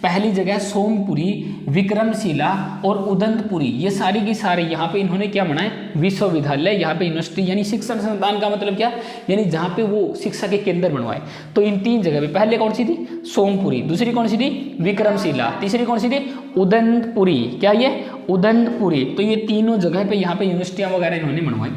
पहली जगह सोमपुरी, विक्रमशिला और उदंतपुरी, ये सारी की सारी यहाँ पे इन्होंने क्या बनाए, विश्वविद्यालय, यहाँ पे यूनिवर्सिटी, यानी शिक्षण संस्थान का मतलब क्या, यानी जहाँ पे वो शिक्षा के केंद्र बनवाए। तो इन 3 जगह पे, पहले कौन सी थी, सोमपुरी, दूसरी कौन सी थी, विक्रमशिला, तीसरी कौन सी थी, उदंतपुरी। क्या ये, उदंतपुरी। तो ये तीनों जगह पे यहाँ पे यूनिवर्सिटियाँ वगैरह इन्होंने बनवाई।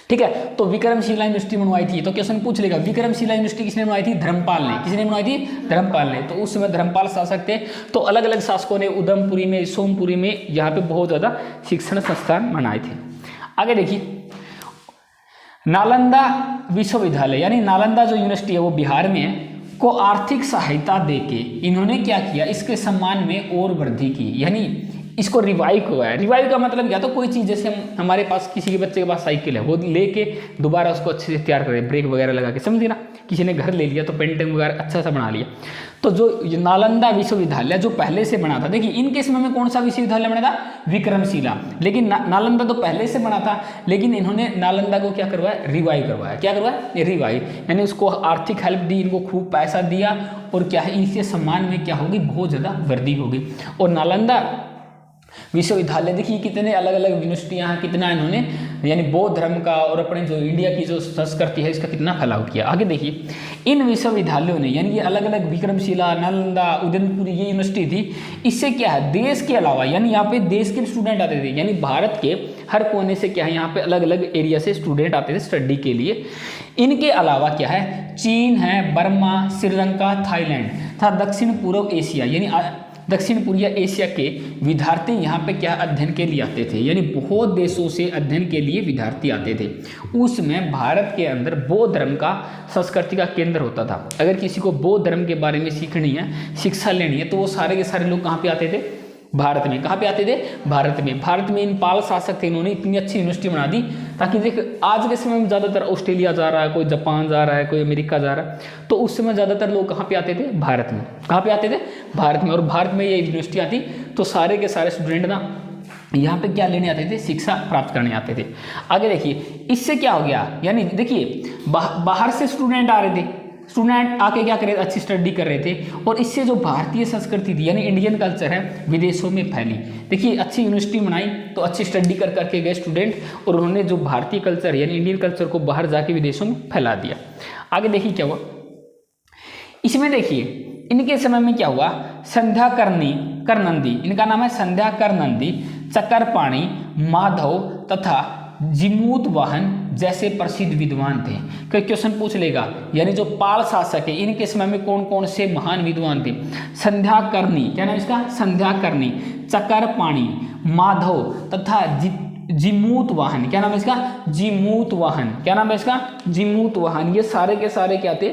ठीक है, तो विक्रमशिला यूनिवर्सिटी बनवाई थी। तो क्वेश्चन पूछ लेगा, विक्रमशिला यूनिवर्सिटी किसने बनवाई थी, धर्मपाल ने। किसने बनवाई थी, धर्मपाल ने। तो उस समय धर्मपाल शासक थे। तो अलग अलग शासकों ने उदमपुरी में, सोमपुरी में, यहाँ पे बहुत ज़्यादा शिक्षण संस्थान बनाए थे। आगे देखिए, नालंदा विश्वविद्यालय, यानी नालंदा जो यूनिवर्सिटी है वो बिहार में है, को आर्थिक सहायता देके इन्होंने क्या किया, इसके सम्मान में और वृद्धि की। यानी इसको रिवाइव करवाया। रिवाइव का मतलब क्या, तो कोई चीज़, जैसे हमारे पास किसी के बच्चे के पास साइकिल है, वो लेके दोबारा उसको अच्छे से तैयार करें, ब्रेक वगैरह लगा के, समझिए ना। किसी ने घर ले लिया तो पेंटिंग वगैरह अच्छा सा बना लिया। तो जो नालंदा विश्वविद्यालय जो पहले से बना था, देखिए इनके समय में कौन सा विश्वविद्यालय बना था, विक्रमशिला। लेकिन नालंदा तो पहले से बना था, लेकिन इन्होंने नालंदा को क्या करवाया, रिवाइव करवाया। क्या करवाया, रिवाइव, यानी उसको आर्थिक हेल्प दी, इनको खूब पैसा दिया, और क्या है, इनके सम्मान में क्या होगी, बहुत ज़्यादा वृद्धि होगी। और नालंदा विश्वविद्यालय देखिए कितने अलग अलग यूनिवर्सिटियाँ हैं, कितना इन्होंने यानी बौद्ध धर्म का और अपने जो इंडिया की जो संस्कृति है इसका कितना फैलाव किया। आगे देखिए इन विश्वविद्यालयों ने यानी ये अलग अलग विक्रमशिला, नालंदा, उदयपुर ये यूनिवर्सिटी थी, इससे क्या है देश के अलावा यानी यहाँ पे देश के स्टूडेंट आते थे, यानी भारत के हर कोने से क्या है यहाँ पे अलग अलग एरिया से स्टूडेंट आते थे स्टडी के लिए। इनके अलावा क्या है चीन है, बर्मा, श्रीलंका, थाईलैंड तथा दक्षिण पूर्व एशिया यानी दक्षिण पूर्व एशिया के विद्यार्थी यहाँ पे क्या अध्ययन के लिए आते थे, यानी बहुत देशों से अध्ययन के लिए विद्यार्थी आते थे। उसमें भारत के अंदर बौद्ध धर्म का संस्कृति का केंद्र होता था। अगर किसी को बौद्ध धर्म के बारे में सीखनी है, शिक्षा लेनी है, तो वो सारे के सारे लोग कहाँ पे आते थे, भारत में। कहाँ पे आते थे, भारत में। भारत में इन पाल शासक थे, इन्होंने इतनी अच्छी यूनिवर्सिटी बना दी ताकि देख आज के समय में ज़्यादातर ऑस्ट्रेलिया जा रहा है, कोई जापान जा रहा है, कोई अमेरिका जा रहा है, तो उस समय ज़्यादातर लोग कहाँ पे आते थे, भारत में। कहाँ पे आते थे, भारत में। और भारत में ये यूनिवर्सिटी आती तो सारे के सारे स्टूडेंट ना यहाँ पे क्या लेने आते थे, शिक्षा प्राप्त करने आते थे। आगे देखिए इससे क्या हो गया, यानी देखिए बाहर से स्टूडेंट आ रहे थे, स्टूडेंट आके क्या कर रहे थे, अच्छी स्टडी कर रहे थे, और इससे जो भारतीय संस्कृति थी यानी इंडियन कल्चर है विदेशों में फैली। देखिए अच्छी यूनिवर्सिटी बनाई तो अच्छी स्टडी कर करके गए स्टूडेंट, और उन्होंने जो भारतीय कल्चर यानी इंडियन कल्चर को बाहर जाके विदेशों में फैला दिया। आगे देखिए क्या हुआ इसमें, देखिए इनके समय में क्या हुआ, संध्या करनंदी, इनका नाम है संध्या करनंदी, चकरपाणी, माधव तथा जिमूत वाहन जैसे प्रसिद्ध विद्वान थे। कोई क्वेश्चन पूछ लेगा, यानी जो पाल शासक है इनके समय में कौन कौन से महान विद्वान थे। संध्याकर्णी, क्या नाम इसका, संध्याकर्णी, चकरपाणी, माधव तथा जिमूत वाहन, क्या नाम है इसका, जिमूत वाहन, क्या नाम है इसका, जिमूत वाहन। ये सारे के सारे क्या थे,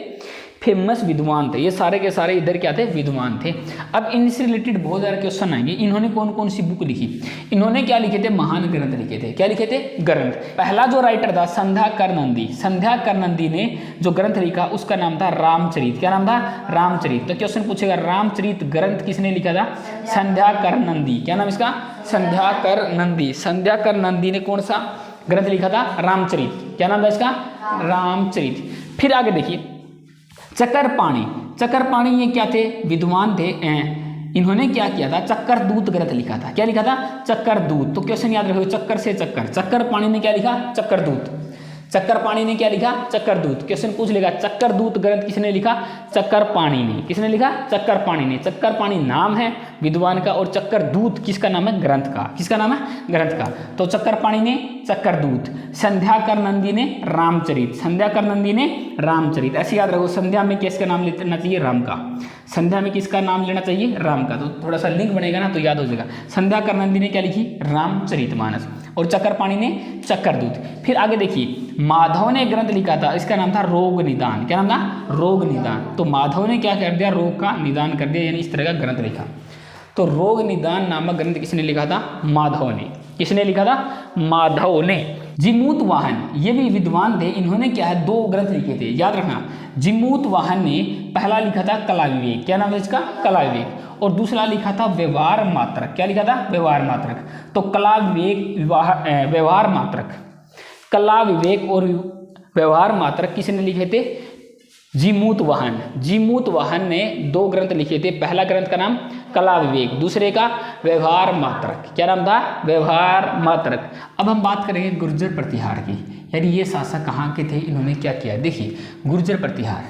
फेमस विद्वान थे। ये सारे के सारे इधर क्या थे, विद्वान थे। अब इनसे रिलेटेड बहुत सारे क्वेश्चन आएंगे। इन्होंने कौन कौन सी बुक लिखी, इन्होंने क्या लिखे थे, महान ग्रंथ लिखे थे। क्या लिखे थे, ग्रंथ। पहला जो राइटर था संध्याकरनंदी, संध्याकरनंदी ने जो ग्रंथ लिखा उसका नाम था रामचरित। क्या नाम था, रामचरित। तो क्वेश्चन पूछेगा रामचरित ग्रंथ किसने लिखा था, संध्याकरनंदी। क्या नाम इसका, संध्याकरनंदी। संध्याकरनंदी ने कौन सा ग्रंथ लिखा था, रामचरित। क्या नाम था इसका, रामचरित। फिर आगे देखिए चकरपाणी, चकरपाणी ये क्या थे, विद्वान थे। इन्होंने क्या किया था, चक्रदूत ग्रंथ लिखा था। क्या लिखा था, चक्रदूत। तो क्वेश्चन याद रखो, चक्कर से चक्कर, चक्रपाणी ने क्या लिखा, चक्रदूत। चक्रपाणी ने क्या लिखा, चक्रदूत। क्वेश्चन पूछ लेगा चक्रदूत ग्रंथ किसने लिखा, चक्रपाणी ने। किसने लिखा, चक्रपाणी ने। चक्रपाणी नाम है विद्वान का, और चक्रदूत किसका नाम है, ग्रंथ का। किसका नाम है, ग्रंथ का। तो चक्रपाणी ने चक्रदूत, संध्याकरनंदी ने रामचरित, संध्याकरनंदी ने रामचरित। ऐसे याद रखो, संध्या में किसका नाम लेना चाहिए, राम का। संध्या में किसका नाम लेना चाहिए, राम का। तो थोड़ा सा लिंक बनेगा ना तो याद हो जाएगा। संध्याकरनंदी ने क्या लिखी, रामचरितमानस, और चक्रपाणी ने चक्रदूत। फिर आगे देखिए माधव ने ग्रंथ लिखा था, इसका नाम था रोग निदान। क्या नाम था, रोग निदान। तो माधव ने क्या कर दिया, रोग का निदान कर दिया, यानी इस तरह का ग्रंथ लिखा। तो रोग निदान नामक ग्रंथ किसने लिखा था, माधव ने। किसने लिखा था, माधव ने। जिमूत वाहन ये भी विद्वान थे, इन्होंने क्या है, दो ग्रंथ लिखे थे, याद रखना। जिमूत वाहन ने पहला लिखा था कला विवेक। क्या नाम है इसका, कला विवेक। और दूसरा लिखा था व्यवहार मात्रक। क्या लिखा था, व्यवहार मात्रक। तो कला विवेक, व्यवहार मात्रक, कला विवेक और व्यवहार मात्रक किसने लिखे थे, जिमूत वाहन। जिमूत वाहन ने दो ग्रंथ लिखे थे। पहला ग्रंथ का नाम कला विवेक, दूसरे का व्यवहार मात्रक। क्या नाम था, व्यवहार मात्रक। अब हम बात करेंगे गुर्जर प्रतिहार की, यानी ये शासक कहाँ के थे, इन्होंने क्या किया। देखिए गुर्जर प्रतिहार,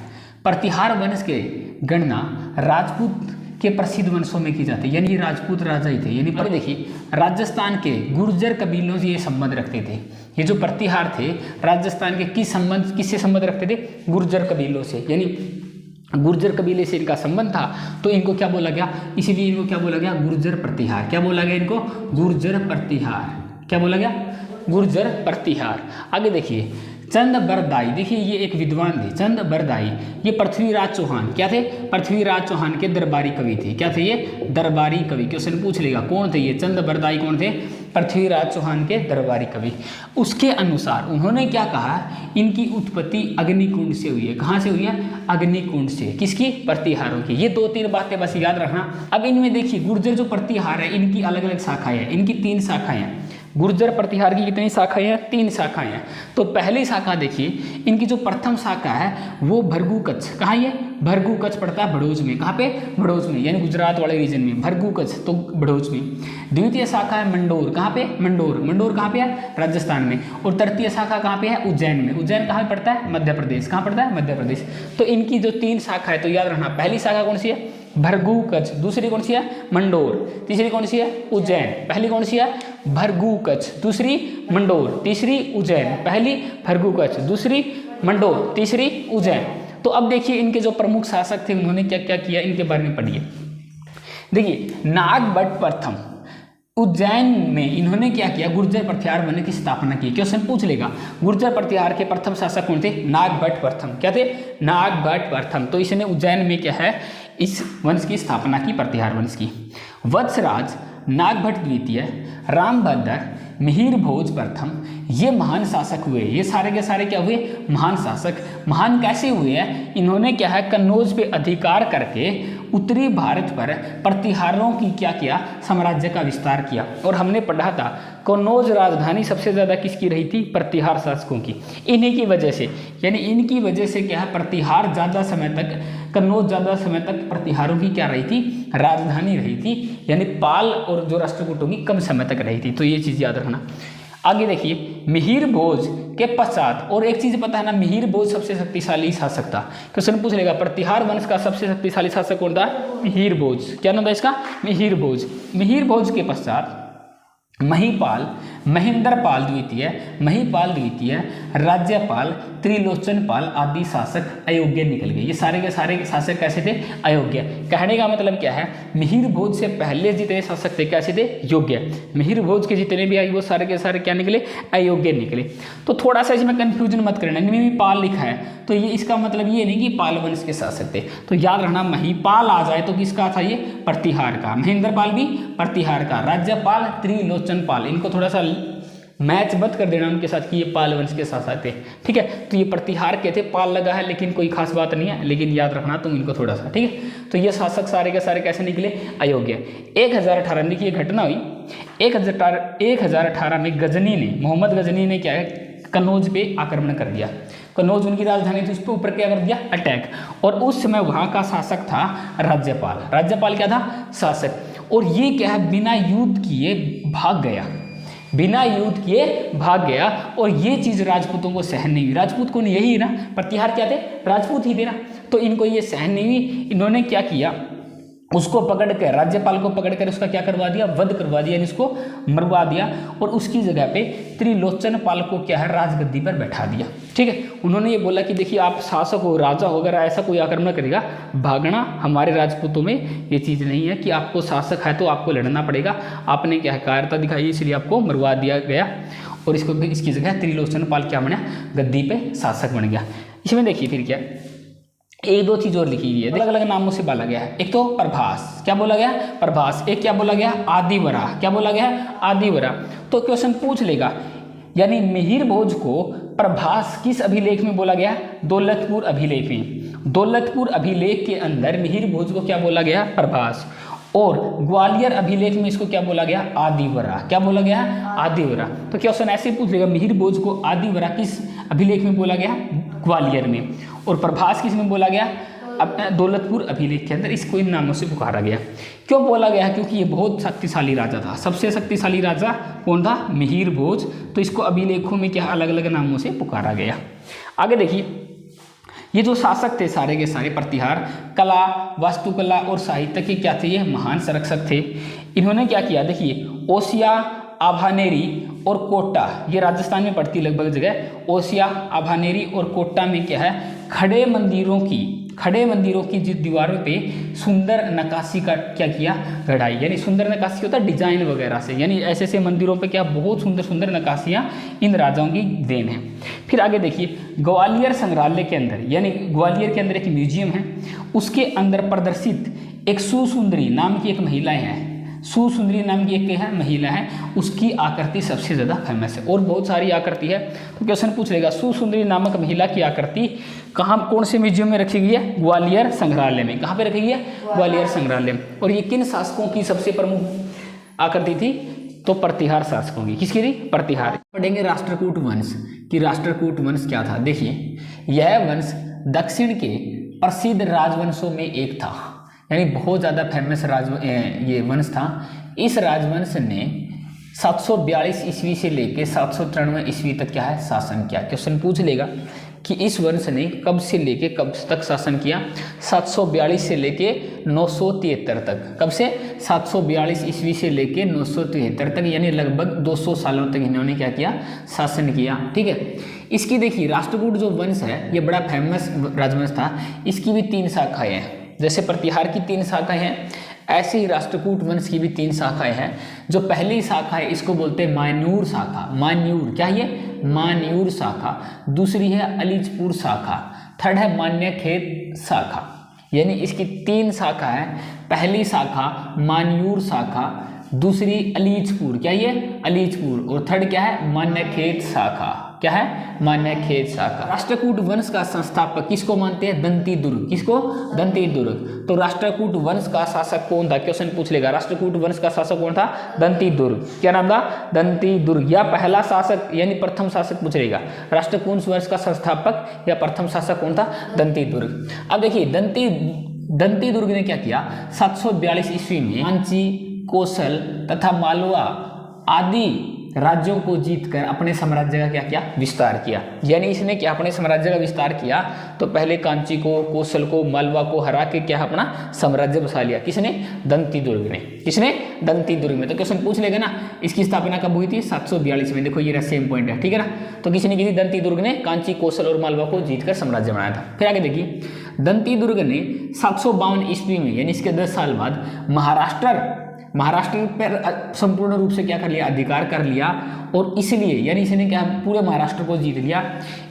प्रतिहार वंश के गणना राजपूत के प्रसिद्ध वंशों में की जाती है, यानी ये राजपूत राजा ही थे। यानी पर देखिए राजस्थान के गुर्जर कबीलों से ये संबंध रखते थे। ये जो प्रतिहार थे राजस्थान के किससे संबंध रखते थे, गुर्जर कबीलों से, यानी गुर्जर कबीले से इनका संबंध था, तो इनको क्या बोला गया, इसीलिए इनको क्या बोला गया, गुर्जर प्रतिहार। क्या बोला गया इनको, गुर्जर प्रतिहार। क्या बोला गया, गुर्जर प्रतिहार। आगे देखिए चंद बरदाई, देखिए ये एक विद्वान थे, चंद बरदाई। ये पृथ्वीराज चौहान क्या थे, पृथ्वीराज चौहान के दरबारी कवि थे। क्या थे ये, दरबारी कवि। क्वेश्चन पूछ लेगा कौन थे ये, चंद बरदाई कौन थे, पृथ्वीराज चौहान के दरबारी कवि। उसके अनुसार उन्होंने क्या कहा, इनकी उत्पत्ति अग्निकुंड से हुई है। कहाँ से हुई है, अग्निकुंड से। किसकी, प्रतिहारों की। ये दो तीन बातें बस याद रखना। अब इनमें देखिए गुर्जर जो प्रतिहार है इनकी अलग अलग शाखाएं हैं, इनकी तीन शाखाएं हैं। गुर्जर प्रतिहार की कितनी शाखाएं हैं? 3 शाखाएं हैं। तो पहली शाखा देखिए, इनकी जो प्रथम शाखा है वो भरगू कच्छ, कहाँ ये भरगू कच्छ पड़ता है भड़ोज में, कहाँ पे भड़ोज में, यानी गुजरात वाले रीजन में भरगू कच्छ, तो भड़ोज में। द्वितीय शाखा है मंडोर, कहाँ पे मंडोर, मंडोर कहाँ पे है राजस्थान में। और तृतीय शाखा कहाँ पे है उज्जैन में, उज्जैन कहाँ पड़ता है मध्य प्रदेश, कहाँ पड़ता है मध्य प्रदेश। तो इनकी जो 3 शाखा है तो याद रखना, पहली शाखा कौन सी है भरगू कच्छ, दूसरी कौन सी है मंडोर, तीसरी कौन सी है उज्जैन। पहली कौन सी है भरगू कच्छ, दूसरी मंडोर, तीसरी उज्जैन। पहली भरगू कच्छ, दूसरी मंडोर, तीसरी उज्जैन। तो अब देखिए इनके जो प्रमुख शासक थे उन्होंने क्या क्या किया, इनके बारे में पढ़िए। देखिए नागभट्ट प्रथम, उज्जैन में इन्होंने क्या किया, गुर्जर प्रतिहार बनने की स्थापना की। क्वेश्चन पूछ लेगा गुर्जर प्रतिहार के प्रथम शासक कौन थे, नागभट्ट प्रथम। क्या थे, नागभट्ट प्रथम। तो इसने उज्जैन में क्या है इस वंश की स्थापना की, प्रतिहार वंश की। वत्सराज नागभट्ट द्वितीय, रामभद्र, मिहिर भोज प्रथम, ये महान शासक हुए। ये सारे के सारे क्या हुए, महान शासक। महान कैसे हुए हैं, इन्होंने क्या है कन्नौज पे अधिकार करके उत्तरी भारत पर प्रतिहारों की क्या किया, साम्राज्य का विस्तार किया। और हमने पढ़ा था कन्नौज राजधानी सबसे ज़्यादा किसकी रही थी, प्रतिहार शासकों की। इन्हीं की वजह से, यानी इनकी वजह से क्या है प्रतिहार ज़्यादा समय तक, कन्नौज ज़्यादा समय तक प्रतिहारों की क्या रही थी, राजधानी रही थी। यानी पाल और जो राष्ट्रकूटों की कम समय तक रही थी। तो ये चीज़ याद रखना। आगे देखिए मिहिर भोज के पश्चात, और एक चीज पता है ना, मिहिर भोज सबसे शक्तिशाली शासक था। क्वेश्चन पूछ लेगा प्रतिहार वंश का सबसे शक्तिशाली शासक कौन था, मिहिर भोज। क्या नाम था इसका, मिहिर भोज। मिहिर भोज के पश्चात महिपाल, महेंद्रपाल द्वितीय, महिपाल द्वितीय, राज्यपाल, त्रिलोचनपाल आदि शासक अयोग्य निकल गए। ये सारे के सारे शासक कैसे थे, अयोग्य। कहने का मतलब क्या है, मिहिर भोज से पहले जितने शासक थे कैसे थे, योग्य। मिहिर भोज के जितने भी आई वो सारे के सारे क्या निकले, अयोग्य निकले। तो थोड़ा सा इसमें कंफ्यूजन मत करना, इनमें भी पाल लिखा है तो ये इसका मतलब ये नहीं कि पाल वंश के शासक थे। तो याद रखना महिपाल आ जाए तो किसका था ये, प्रतिहार का। महेंद्रपाल भी प्रतिहार का, राज्यपाल, त्रिलोचनपाल, इनको थोड़ा सा मैच बत कर देना उनके साथ कि ये पाल वंश के शासक थे। ठीक है, तो ये प्रतिहार के थे, पाल लगा है लेकिन कोई खास बात नहीं है, लेकिन याद रखना तुम इनको थोड़ा सा। ठीक है, तो ये शासक सारे के सारे कैसे निकले, अयोग्य। 1018 में की घटना हुई, 1018 में गजनी ने, मोहम्मद गजनी ने क्या है कन्नौज पे आक्रमण कर दिया। कन्नौज उनकी राजधानी थी, उस पर ऊपर क्या कर दिया, अटैक। और उस समय वहाँ का शासक था राज्यपाल। राज्यपाल क्या था, शासक। और ये क्या है बिना युद्ध किए भाग गया, बिना युद्ध किए भाग गया। और ये चीज़ राजपूतों को सहन नहीं हुई। राजपूत कौन, यही ना, प्रतिहार क्या थे, राजपूत ही थे ना। तो इनको ये सहन नहीं हुई, इन्होंने क्या किया, उसको पकड़ कर, राज्यपाल को पकड़ कर उसका क्या करवा दिया, वध करवा दिया, यानी उसको मरवा दिया। और उसकी जगह पे त्रिलोचनपाल को क्या है राजगद्दी पर बैठा दिया। ठीक है, उन्होंने ये बोला कि देखिए आप शासक हो, राजा हो, अगर ऐसा कोई आक्रमण करेगा भागना। हमारे राजपूतों में ये चीज़ नहीं है कि आपको शासक है तो आपको लड़ना पड़ेगा। आपने क्या है कायरता दिखाई, इसलिए आपको मरवा दिया गया। और इसकी जगह त्रिलोचनपाल क्या बना, गद्दी पे शासक बन गया। इसमें देखिए फिर क्या, एक दो चीज और लिखी गई है, अलग अलग नामों से बोला गया है। एक तो प्रभास, क्या बोला गया, प्रभास। एक क्या बोला गया, आदिवरा। क्या बोला गया, आदिवरा। तो क्वेश्चन पूछ लेगा, यानी मिहिर भोज को प्रभास किस अभिलेख में बोला गया, दौलतपुर अभिलेख में। दौलतपुर अभिलेख के अंदर मिहिर भोज को क्या बोला गया, प्रभास। और ग्वालियर अभिलेख में इसको क्या बोला गया, आदिवरा। क्या बोला गया, आदिवरा। तो क्वेश्चन ऐसे पूछ लेगा, मिहिर भोज को आदिवरा किस अभिलेख में बोला गया, ग्वालियर में। और प्रभास किस में बोला गया, अपना दौलतपुर अभिलेख के अंदर। इसको इन नामों से पुकारा गया। क्यों बोला गया, क्योंकि ये बहुत शक्तिशाली राजा था। सबसे शक्तिशाली राजा कौन था, मिहिर भोज। तो इसको अभिलेखों में क्या अलग अलग नामों से पुकारा गया। आगे देखिए, ये जो शासक थे सारे के सारे प्रतिहार, कला, वास्तुकला और साहित्य के क्या थे, ये महान संरक्षक थे। इन्होंने क्या किया, देखिए ओसिया, आभानेरी और कोटा, ये राजस्थान में पड़ती लगभग जगह। ओसिया, आभानेरी और कोटा में क्या है, खड़े मंदिरों की जिस दीवारों पे सुंदर नक्काशी का क्या किया, गढ़ाई। यानी सुंदर नक्काशी होता है डिजाइन वगैरह से, यानी ऐसे ऐसे मंदिरों पे क्या बहुत सुंदर सुंदर नक्काशियाँ इन राजाओं की देन है। फिर आगे देखिए, ग्वालियर संग्रहालय के अंदर, यानी ग्वालियर के अंदर एक म्यूजियम है, उसके अंदर प्रदर्शित एक सुसुंदरी नाम की एक महिला है। सुसुंदरी नाम की एक है महिला है, उसकी आकृति सबसे ज़्यादा फेमस है। और बहुत सारी आकृति है। तो क्वेश्चन पूछ लेगा, सुसुंदरी नामक महिला की आकृति कहाँ, कौन से म्यूजियम में रखी गई है, ग्वालियर संग्रहालय में। कहाँ पे रखी गई है, ग्वालियर संग्रहालय में। और ये किन शासकों की सबसे प्रमुख आकृति थी, तो प्रतिहार शासक होंगे। किसकी थी? प्रतिहार। पढ़ेंगे राष्ट्रकूट वंश कि राष्ट्रकूट वंश क्या था। देखिए यह वंश दक्षिण के प्रसिद्ध राजवंशों में एक था, यानी बहुत ज़्यादा फेमस ये वंश था। इस राजवंश ने 742 ईस्वी से लेकर 793 ईस्वी तक क्या है? शासन किया। क्वेश्चन पूछ लेगा कि इस वंश ने कब से लेके कब तक शासन किया? 742 से लेके 973 तक। कब से? 742 ईस्वी से लेके 973 तक, यानी लगभग 200 सालों तक इन्होंने क्या किया? शासन किया। ठीक है। इसकी देखिए राष्ट्रकूट जो वंश है ये बड़ा फेमस राजवंश था। इसकी भी 3 शाखाएं हैं। जैसे प्रतिहार की 3 शाखाएं हैं, ऐसे ही राष्ट्रकूट वंश की भी 3 शाखाएं हैं। जो पहली शाखा है इसको बोलते हैं मान्यूर शाखा। मान्यूर क्या है? मान्यूर शाखा। दूसरी है अलीचपुर शाखा। थर्ड है मान्यखेत शाखा। यानी इसकी 3 शाखा है। पहली शाखा मान्यूर शाखा, दूसरी अलीचपुर, क्या ये? अलीचपुर, और थर्ड क्या है? मान्यखेत शाखा। क्या है? मान्यखेत शाखा। राष्ट्रकूट वंश का संस्थापक किसको मानते हैं? दंतीदुर्ग। किसको? दंतीदुर्ग। तो राष्ट्रकूट वंश का शासक कौन था? क्वेश्चन पूछ लेगा। राष्ट्रकूट वंश का शासक कौन था? दंतीदुर्ग। क्या नाम था? दंतीदुर्ग। या पहला शासक यानी प्रथम शासक पूछ लेगा। राष्ट्रकूट वंश का संस्थापक या प्रथम शासक कौन था? दंतीदुर्ग। अब देखिए दंतीदुर्ग ने क्या किया? 742 ईस्वी में कांची, कौशल तथा मालवा आदि राज्यों को जीतकर अपने साम्राज्य का क्या किया? विस्तार किया। यानी इसने क्या अपने साम्राज्य का विस्तार किया? तो पहले कांची को, कौशल को, मालवा को हरा के क्या अपना साम्राज्य बसा लिया। किसने? दंतीदुर्ग ने। किसने? दंतीदुर्ग में। तो क्वेश्चन पूछ लेगा ना इसकी स्थापना कब हुई थी? 742 में। देखो ये सेम पॉइंट है। ठीक है ना। तो किसने की थी? दंतीदुर्ग ने कांची, कौशल और मालवा को जीतकर साम्राज्य बनाया था। फिर आगे देखिए दंतीदुर्ग ने 752 ईस्वी में, यानी इसके 10 साल बाद महाराष्ट्र पर संपूर्ण रूप से क्या कर लिया? अधिकार कर लिया। और इसलिए यानी इसने क्या पूरे महाराष्ट्र को जीत लिया।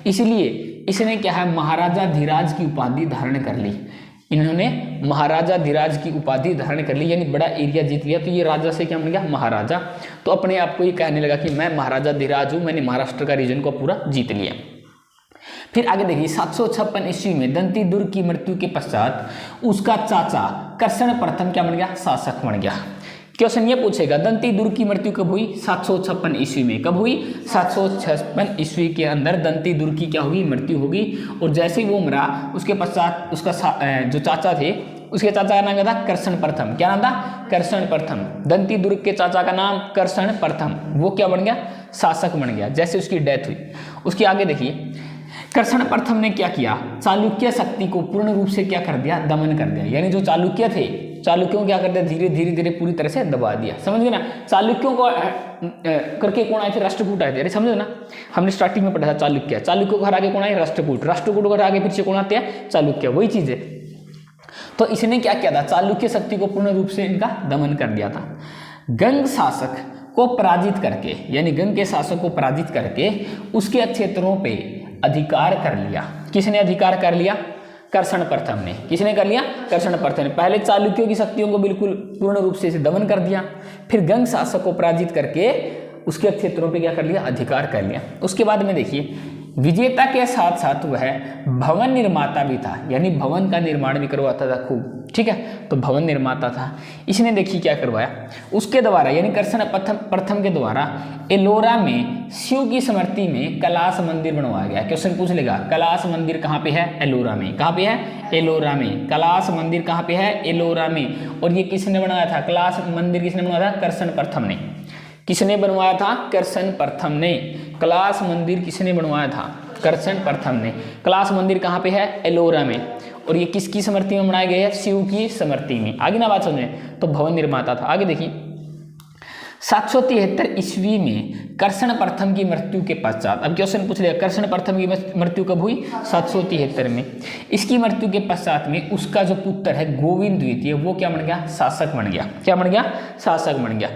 इसलिए इसने क्या है? महाराजा धीराज की उपाधि धारण कर ली। इन्होंने महाराजा धीराज की उपाधि धारण कर ली, यानी बड़ा एरिया जीत लिया। तो ये राजा से क्या बन गया? महाराजा। तो अपने आप को ये कहने लगा कि मैं महाराजा धीराज हूँ, मैंने महाराष्ट्र का रीजन को पूरा जीत लिया। फिर आगे देखिए 756 ईस्वी में दंतीदुर्ग की मृत्यु के पश्चात उसका चाचा कर्षण प्रथम क्या बन गया? शासक बन गया। क्वेश्चन ये पूछेगा दंतीदुर्ग की मृत्यु कब हुई? 756 ईस्वी में। कब हुई? 756 ईस्वी के अंदर दंतीदुर्ग की क्या होगी? मृत्यु होगी। और जैसे ही वो मरा उसके पश्चात उसका जो चाचा थे, उसके चाचा का नाम क्या था? कर्षण प्रथम। क्या नाम था? कर्षण प्रथम। दंतीदुर्ग के चाचा का नाम कर्षण प्रथम। वो क्या बन गया? शासक बन गया। जैसे उसकी डेथ हुई उसके आगे देखिए कर्षण प्रथम ने क्या किया? चालुक्य शक्ति को पूर्ण रूप से क्या कर दिया? दमन कर दिया। यानी जो चालुक्य थे, चालुक्यों क्या कर दिया? धीरे धीरे पूरी तरह से दबा दिया। समझ गए ना। चालुक्यों को करके कौन आए थे? राष्ट्रकूट आए थे। अरे समझो ना, हमने स्टार्टिंग में पढ़ा था चालुक्य। चालुक्यों को हरा के कौन आए? राष्ट्रकूट। राष्ट्रकूट को हरा के फिर से कौन आते हैं? चालुक्य। वही चीज है। तो इसने क्या किया था? चालुक्य शक्ति को पूर्ण रूप से इनका दमन कर दिया था। गंग शासक को पराजित करके, यानी गंग के शासक को पराजित करके उसके क्षेत्रों पे अधिकार कर लिया। किसने अधिकार कर लिया? कर्षण प्रथम ने। किसने कर लिया? कर्षण प्रथम ने। पहले चालुक्यों की शक्तियों को बिल्कुल पूर्ण रूप से इसे दमन कर दिया, फिर गंग शासक को पराजित करके उसके क्षेत्रों पे क्या कर लिया? अधिकार कर लिया। उसके बाद में देखिए विजेता के साथ साथ वह भवन निर्माता भी था, यानी भवन का निर्माण भी करवाता था खूब। ठीक है, तो भवन निर्माता था। इसने देखिए क्या करवाया उसके द्वारा, यानी कर्षण प्रथम के द्वारा एलोरा में शिव की स्मृति में कैलाश मंदिर बनवाया गया। क्वेश्चन पूछ लेगा कैलाश मंदिर कहाँ पे है? एलोरा में। कहाँ पे है? एलोरा में। कैलाश मंदिर कहाँ पे है? एलोरा में। और ये किसने बनाया था? कैलाश मंदिर किसने बनवाया था? कर्षण प्रथम ने। किसने बनवाया था? कर्षण प्रथम ने। कैलाश मंदिर किसने बनवाया था? कर्षण प्रथम ने। कैलाश मंदिर कहाँ पे है? एलोरा में। और ये किसकी स्मृति में बनाया गया है? शिव की स्मृति में। आगे ना बात समझें, तो भवन निर्माता था। आगे देखिए 773 ईस्वी में कर्षण प्रथम की मृत्यु के पश्चात, अब क्वेश्चन पूछ लिया कर्षण प्रथम की मृत्यु कब हुई? 773 में। इसकी मृत्यु के पश्चात में उसका जो पुत्र है गोविंद द्वितीय, वो क्या बन गया? शासक बन गया। क्या बन गया? शासक बन गया।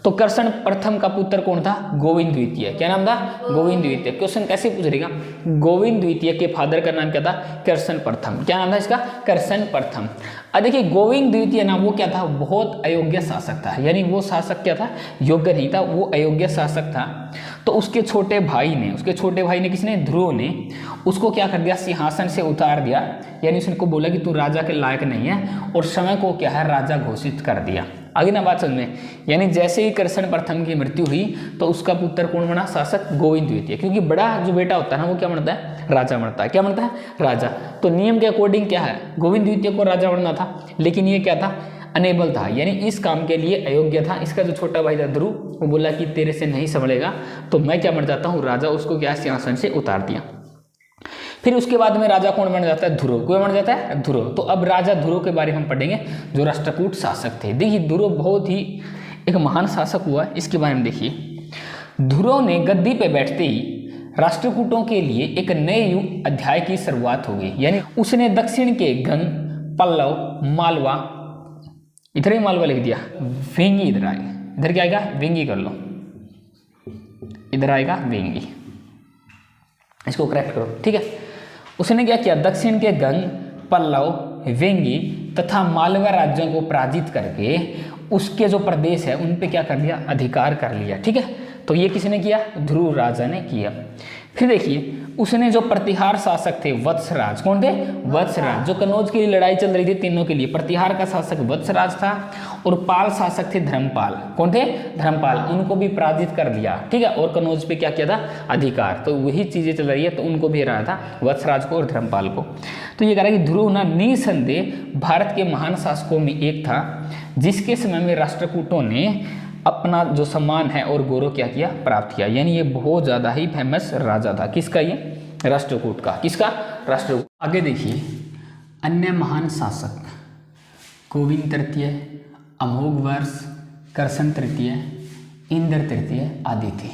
तो कर्षण प्रथम का पुत्र कौन था? गोविंद द्वितीय। क्या नाम था? गोविंद द्वितीय। क्वेश्चन कैसे पूछ लेगा? गोविंद द्वितीय के फादर का नाम क्या था? कर्षण प्रथम। क्या नाम था इसका? कर्षण प्रथम। अब देखिए गोविंद द्वितीय नाम वो क्या था? बहुत अयोग्य शासक था, यानी वो शासक क्या था? योग्य नहीं था, वो अयोग्य शासक था। तो उसके छोटे भाई ने किसने? ध्रुव ने उसको क्या कर दिया? सिंहासन से उतार दिया, यानी उसको बोला कि तू राजा के लायक नहीं है, और समय को क्या है? राजा घोषित कर दिया। आगे ना बात समझ में, यानी जैसे ही कृष्ण प्रथम की मृत्यु हुई तो उसका पुत्र कौन बना, शासक गोविंद द्वितीय, क्योंकि बड़ा जो बेटा होता है ना वो क्या बनता है, राजा बनता है। क्या बनता है, राजा। तो नियम के अकॉर्डिंग क्या है, गोविंद द्वितीय को राजा बनना था, लेकिन ये क्या था, अनेबल था, यानी इस काम के लिए अयोग्य था। इसका जो छोटा भाई था ध्रुव, वो बोला कि तेरे से नहीं संभलेगा, तो मैं क्या बन जाता हूँ, राजा। उसको क्या सिंहासन से उतार दिया। फिर उसके बाद में राजा कौन बन जाता है, ध्रुव। कौन बन जाता है, ध्रुव। तो अब राजा ध्रुव के बारे में हम पढ़ेंगे, जो राष्ट्रकूट शासक थे। देखिए ध्रुव बहुत ही एक महान शासक हुआ, इसके बारे में देखिए। ध्रुव ने गद्दी पे बैठते ही राष्ट्रकूटों के लिए एक नए युग अध्याय की शुरुआत हो गई, यानी उसने दक्षिण के गंग, पल्लव, मालवा, इधर ही मालवा लिख दिया, वेंगी इधर आएगा, इधर क्या आएगा, वेंगी कर लो, इधर आएगा वेंगी, इसको करेक्ट करो, ठीक है। उसने क्या किया, दक्षिण के गंग, पल्लव, वेंगी तथा मालवा राज्यों को पराजित करके उसके जो प्रदेश है उन पे क्या कर लिया, अधिकार कर लिया, ठीक है। तो ये किसने किया, ध्रुव राजा ने किया। फिर देखिए उसने जो प्रतिहार शासक थे वत्सराज, कौन थे, वत्सराज, जो कनौज की लड़ाई चल रही थी तीनों के लिए, प्रतिहार का शासक वत्सराज था, और पाल शासक थे धर्मपाल, कौन थे, धर्मपाल, उनको भी पराजित कर दिया, ठीक है। और कनौज पे क्या किया था, अधिकार। तो वही चीजें चल रही है, तो उनको भी हराया था, वत्सराज को और धर्मपाल को। तो ये कह रहा है कि ध्रुव ना निसंदेह भारत के महान शासकों में एक था, जिसके समय में राष्ट्रकूटों ने अपना जो सम्मान है और गौरव क्या किया, प्राप्त किया। यानी ये बहुत ज़्यादा ही फेमस राजा था। किसका, ये राष्ट्रकूट का। किसका, राष्ट्रकूट। आगे देखिए अन्य महान शासक, गोविंद तृतीय, अमोघ वर्ष, कृष्ण तृतीय, इंद्र तृतीय आदि थे,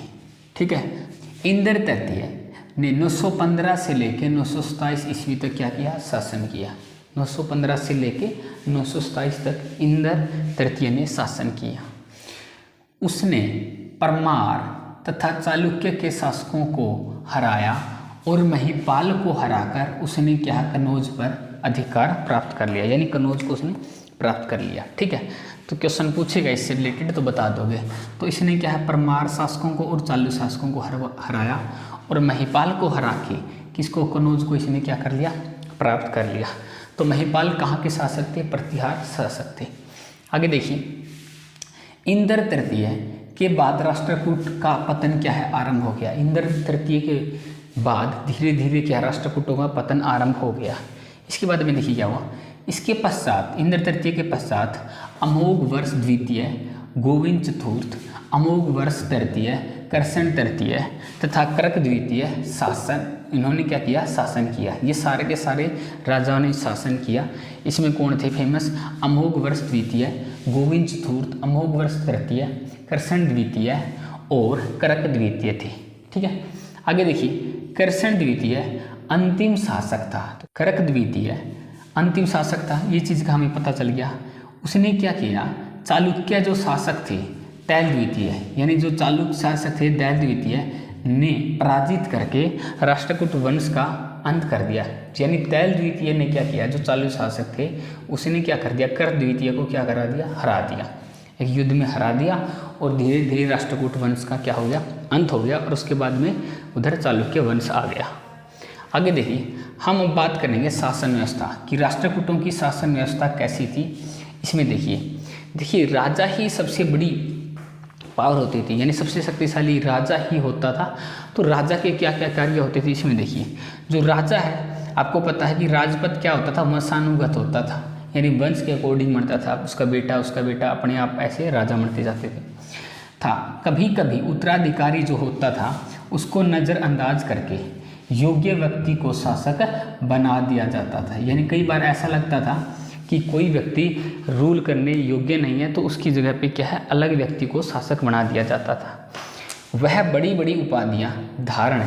ठीक है। इंद्र तृतीय ने 915 से लेकर 927 ईस्वी तक क्या किया, शासन किया। 915 से लेकर 927 तक इंद्र तृतीय ने शासन किया। उसने परमार तथा चालुक्य के शासकों को हराया और महिपाल को हराकर उसने क्या, कनौज पर अधिकार प्राप्त कर लिया, यानी कनौज को उसने प्राप्त कर लिया, ठीक है। तो क्वेश्चन पूछेगा इससे रिलेटेड तो बता दोगे। तो इसने क्या है, परमार शासकों को और चालु शासकों को हराया और महिपाल को हरा के किसको, कनौज को इसने क्या कर लिया, प्राप्त कर लिया। तो महिपाल कहाँ के शासक थे, प्रतिहार शासक थे। आगे देखिए इंद्र तृतीय के बाद राष्ट्रकूट का पतन क्या है, आरंभ हो गया। इंद्र तृतीय के बाद धीरे धीरे क्या, राष्ट्रकूटों का पतन आरंभ हो गया। इसके बाद में देखिए क्या हुआ, इसके पश्चात इंद्र तृतीय के पश्चात अमोघ वर्ष द्वितीय, गोविंद चतुर्थ, अमोघ वर्ष तृतीय, कृष्ण तृतीय तथा कर्क द्वितीय शासन, इन्होंने क्या किया, शासन किया। ये सारे के सारे राजाओं ने शासन किया। इसमें कौन थे फेमस, अमोघ वर्ष द्वितीय, गोविंद चतुर्थ, अमोघ वर्ष तृतीय, कृष्ण द्वितीय और कर्क द्वितीय थे, ठीक है। आगे देखिए कृष्ण द्वितीय अंतिम शासक था, तो कर्क द्वितीय अंतिम शासक था, ये चीज़ का हमें पता चल गया। उसने क्या किया, चालुक्य जो शासक थे दैल द्वितीय, यानी जो चालुक्य शासक थे दैल द्वितीय ने पराजित करके राष्ट्रकूट वंश का अंत कर दिया। यानी दैल द्वितीय ने क्या किया, जो चालुक्य शासक थे उसने क्या कर दिया, कर्क द्वितीय को क्या करा दिया, हरा दिया, एक युद्ध में हरा दिया और धीरे धीरे राष्ट्रकूट वंश का क्या हो गया, अंत हो गया। और उसके बाद में उधर चालुक्य वंश आ गया। आगे देखिए हम अब बात करेंगे शासन व्यवस्था कि राष्ट्रकूटों की शासन व्यवस्था कैसी थी। इसमें देखिए राजा ही सबसे बड़ी पावर होती थी, यानी सबसे शक्तिशाली राजा ही होता था। तो राजा के क्या क्या कार्य होते थे, इसमें देखिए जो राजा है आपको पता है कि राजपद क्या होता था, वंशानुगत होता था, यानी वंश के अकॉर्डिंग बनता था। उसका बेटा अपने आप ऐसे राजा बनते जाते थे था। कभी कभी उत्तराधिकारी जो होता था उसको नज़रअंदाज करके योग्य व्यक्ति को शासक बना दिया जाता था। यानी कई बार ऐसा लगता था कि कोई व्यक्ति रूल करने योग्य नहीं है तो उसकी जगह पे क्या है, अलग व्यक्ति को शासक बना दिया जाता था। वह बड़ी बड़ी उपाधियां धारण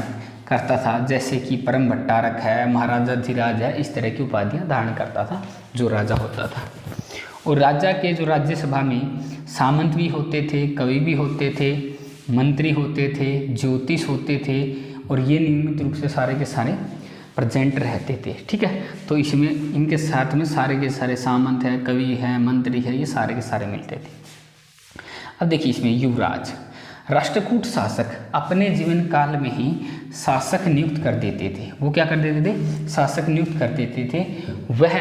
करता था, जैसे कि परम भट्टारक है, महाराजा धीराज है, इस तरह की उपाधियां धारण करता था जो राजा होता था। और राजा के जो राज्यसभा में सामंत भी होते थे, कवि भी होते थे, मंत्री होते थे, ज्योतिष होते थे, और ये नियमित रूप से सारे के सारे प्रेजेंट रहते थे, ठीक है। तो इसमें इनके साथ में सारे के सारे सामंत है, कवि है, मंत्री है, ये सारे के सारे मिलते थे। अब देखिए इसमें युवराज, राष्ट्रकूट शासक अपने जीवन काल में ही शासक नियुक्त कर देते थे। वो क्या कर देते थे, शासक नियुक्त कर देते थे। वह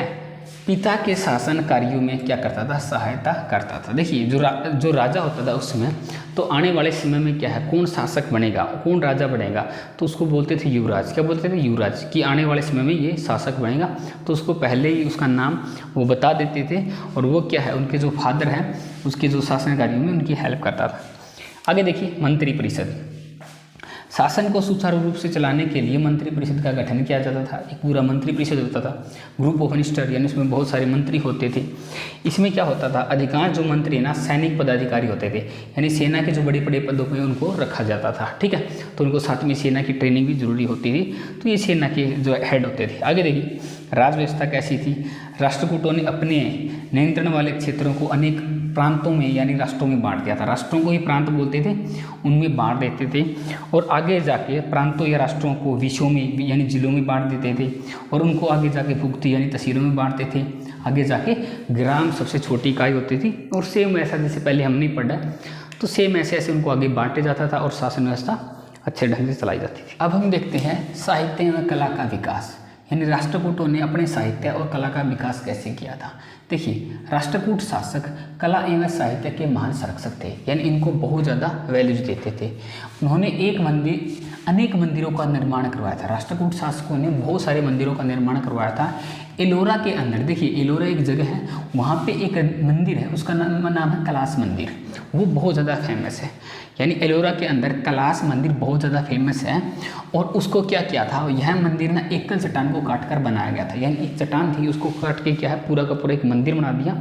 पिता के शासन कार्यों में क्या करता था, सहायता करता था। देखिए जो राजा होता था उस समय, तो आने वाले समय में क्या है, कौन शासक बनेगा, कौन राजा बनेगा, तो उसको बोलते थे युवराज। क्या बोलते थे, युवराज, कि आने वाले समय में ये शासक बनेगा। तो उसको पहले ही उसका नाम वो बता देते थे, और वो क्या है, उनके जो फादर हैं उसके जो शासन कार्यों में उनकी हेल्प करता था। आगे देखिए मंत्रिपरिषद। शासन को सुचारू रूप से चलाने के लिए मंत्रिपरिषद का गठन किया जाता था। एक पूरा मंत्रिपरिषद होता था, ग्रुप ऑफ मिनिस्टर, यानी इसमें बहुत सारे मंत्री होते थे। इसमें क्या होता था, अधिकांश जो मंत्री ना सैनिक पदाधिकारी होते थे, यानी सेना के जो बड़े बड़े पदों पर उनको रखा जाता था। ठीक है, तो उनको साथ में सेना की ट्रेनिंग भी जरूरी होती थी, तो ये सेना के जो हेड होते थे। आगे देखिए राज व्यवस्था कैसी थी। राष्ट्रकूटों ने अपने नियंत्रण वाले क्षेत्रों को अनेक प्रांतों में यानी राष्ट्रों में बांट दिया था। राष्ट्रों को ही प्रांत बोलते थे, उनमें बांट देते थे, और आगे जाके प्रांतों या राष्ट्रों को विषयों में यानी जिलों में बांट देते थे, और उनको आगे जाके भुक्ति यानी तहसीलों में बांटते थे। आगे जाके ग्राम सबसे छोटी इकाई होती थी, और सेम ऐसा जैसे पहले हमने पढ़ा, तो सेम ऐसे ऐसे उनको आगे बांटे जाता था और शासन व्यवस्था अच्छे ढंग से चलाई जाती थी। अब हम देखते हैं साहित्य एवं कला का विकास, यानी राष्ट्रकूटों ने अपने साहित्य और कला का विकास कैसे किया था। देखिए राष्ट्रकूट शासक कला एवं साहित्य के महान संरक्षक थे, यानी इनको बहुत ज़्यादा वैल्यूज देते थे। उन्होंने अनेक मंदिरों का निर्माण करवाया था। राष्ट्रकूट शासकों ने बहुत सारे मंदिरों का निर्माण करवाया था। एलोरा के अंदर, देखिए एलोरा एक जगह है, वहाँ पे एक मंदिर है, उसका नाम है कैलाश मंदिर, वो बहुत ज़्यादा फेमस है। यानी एलोरा के अंदर कैलाश मंदिर बहुत ज़्यादा फेमस है, और उसको क्या किया था, यह मंदिर ना एकल चट्टान को काट कर बनाया गया था। यानी एक चट्टान थी, उसको काट के क्या है पूरा का पूरा एक मंदिर बना दिया।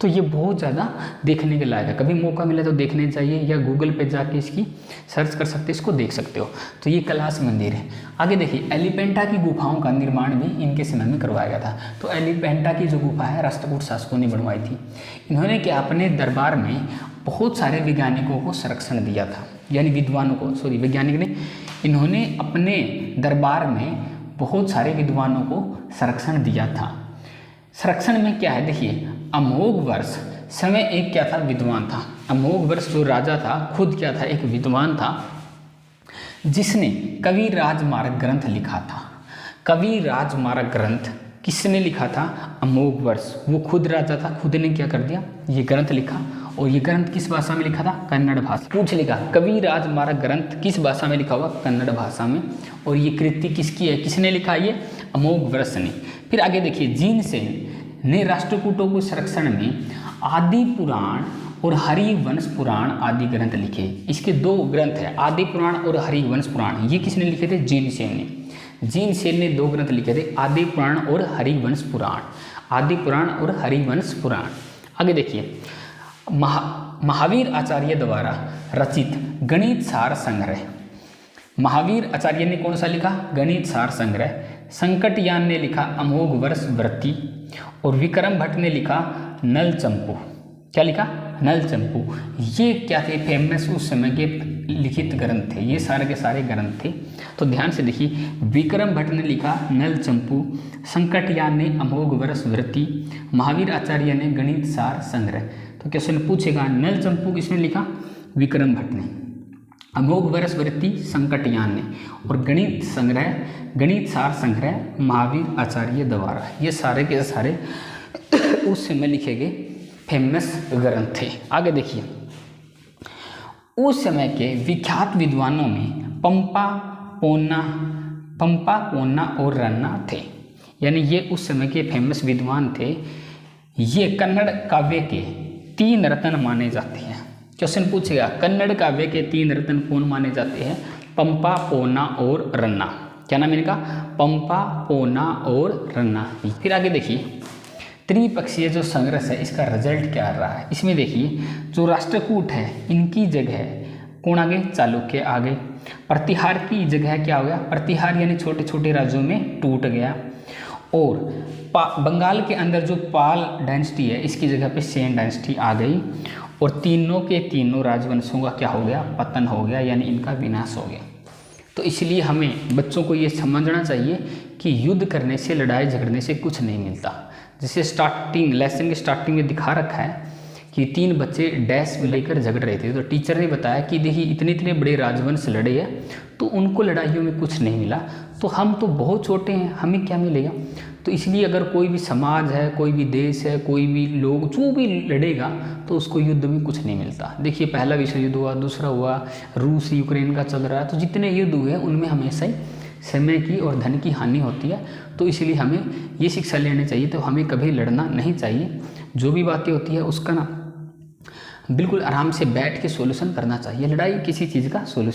तो ये बहुत ज़्यादा देखने के लायक है, कभी मौका मिले तो देखने चाहिए, या गूगल पे जाके इसकी सर्च कर सकते, इसको देख सकते हो। तो ये कैलाश मंदिर है। आगे देखिए एलिफेंटा की गुफाओं का निर्माण भी इनके समय में करवाया गया था। तो एलिफेंटा की जो गुफा है राष्ट्रकूट शासकों ने बनवाई थी। इन्होंने क्या अपने दरबार में बहुत सारे वैज्ञानिकों को संरक्षण दिया था, यानी विद्वानों को, वैज्ञानिक ने, इन्होंने अपने दरबार में बहुत सारे विद्वानों को संरक्षण दिया था। संरक्षण में क्या है, देखिए अमोघ वर्ष समय एक क्या था, विद्वान था। अमोघ वर्ष जो राजा था खुद क्या था, एक विद्वान था, जिसने कवि राजमार्ग ग्रंथ लिखा था। कवि राजमार्ग ग्रंथ किसने लिखा था, अमोघ वर्ष, वो खुद राजा था, खुद ने क्या कर दिया, ये ग्रंथ लिखा। और ये ग्रंथ किस भाषा में लिखा था, कन्नड़ भाषा। पूछ लिखा कवि राजमार्ग ग्रंथ किस भाषा में लिखा हुआ, कन्नड़ भाषा में। और ये कृति किसकी है, किसने लिखा, ये अमोघ वर्ष ने। फिर आगे देखिए जीनसेन ने राष्ट्रकूटों को संरक्षण में आदि पुराण और हरिवंश पुराण आदि ग्रंथ लिखे। इसके दो ग्रंथ है, आदि पुराण और हरिवंश पुराण। ये किसने लिखे थे, जीनसेन ने। जीनसेन ने दो ग्रंथ लिखे थे, आदि पुराण और हरिवंश पुराण। आदि पुराण और हरिवंश पुराण। आगे देखिए महावीर आचार्य द्वारा रचित गणित सार संग्रह। महावीर आचार्य ने कौन सा लिखा, गणित सार संग्रह। संकटयान ने लिखा अमोघ वर्ष वृत्ति, और विक्रम भट्ट ने लिखा नल चंपू। क्या लिखा, नल चंपू। ये क्या थे, फेमस उस समय के लिखित ग्रंथ थे, ये सारे के सारे ग्रंथ थे। तो ध्यान से देखिए विक्रम भट्ट ने लिखा नल चंपू, संकटयान ने अमोघ वर्ष वृत्ति, महावीर आचार्य ने गणित सार संग्रह। तो क्वेश्चन पूछेगा नल चंपू किसने लिखा, विक्रम भट्ट ने, अमोघ वर्ष वृत्ति संकटयान ने, और गणित संग्रह, गणित सार संग्रह महावीर आचार्य द्वारा। ये सारे के सारे उस समय लिखे गए फेमस ग्रंथ थे। आगे देखिए उस समय के विख्यात विद्वानों में पंपा, पोन्ना और रन्ना थे। यानी ये उस समय के फेमस विद्वान थे। ये कन्नड़ काव्य के 3 रत्न माने जाते हैं। क्वेश्चन पूछेगा कन्नड़ काव्य के 3 रत्न कौन माने जाते हैं, पंपा, पोन्ना और रन्ना। क्या नाम इनका, पंपा, पोन्ना और रन्ना। फिर आगे देखिए त्रिपक्षीय जो संघर्ष है इसका रिजल्ट क्या रहा है। इसमें देखिए जो राष्ट्रकूट है इनकी जगह कौन आ गए, चालुक्य आ गए। प्रतिहार की जगह क्या हो गया, प्रतिहार यानी छोटे छोटे राज्यों में टूट गया। और बंगाल के अंदर जो पाल डायनेस्टी है इसकी जगह पे सेन डायनेस्टी आ गई। और तीनों के तीनों राजवंशों का क्या हो गया, पतन हो गया, यानी इनका विनाश हो गया। तो इसलिए हमें बच्चों को ये समझना चाहिए कि युद्ध करने से, लड़ाई झगड़ने से कुछ नहीं मिलता। जैसे स्टार्टिंग लेसन के स्टार्टिंग में दिखा रखा है कि 3 बच्चे डैश लेकर झगड़ रहे थे, तो टीचर ने बताया कि देखिए इतने इतने बड़े राजवंश लड़े हैं तो उनको लड़ाइयों में कुछ नहीं मिला, तो हम तो बहुत छोटे हैं, हमें क्या मिलेगा। तो इसलिए अगर कोई भी समाज है, कोई भी देश है, कोई भी लोग जो भी लड़ेगा तो उसको युद्ध में कुछ नहीं मिलता। देखिए पहला विश्व युद्ध हुआ, दूसरा हुआ, रूस यूक्रेन का चल रहा है, तो जितने युद्ध हुए उनमें हमेशा ही समय की और धन की हानि होती है। तो इसलिए हमें ये शिक्षा लेनी चाहिए, तो हमें कभी लड़ना नहीं चाहिए। जो भी बातें होती है उसका ना बिल्कुल आराम से बैठ के सॉल्यूशन करना चाहिए। लड़ाई किसी चीज़ का सॉल्यूशन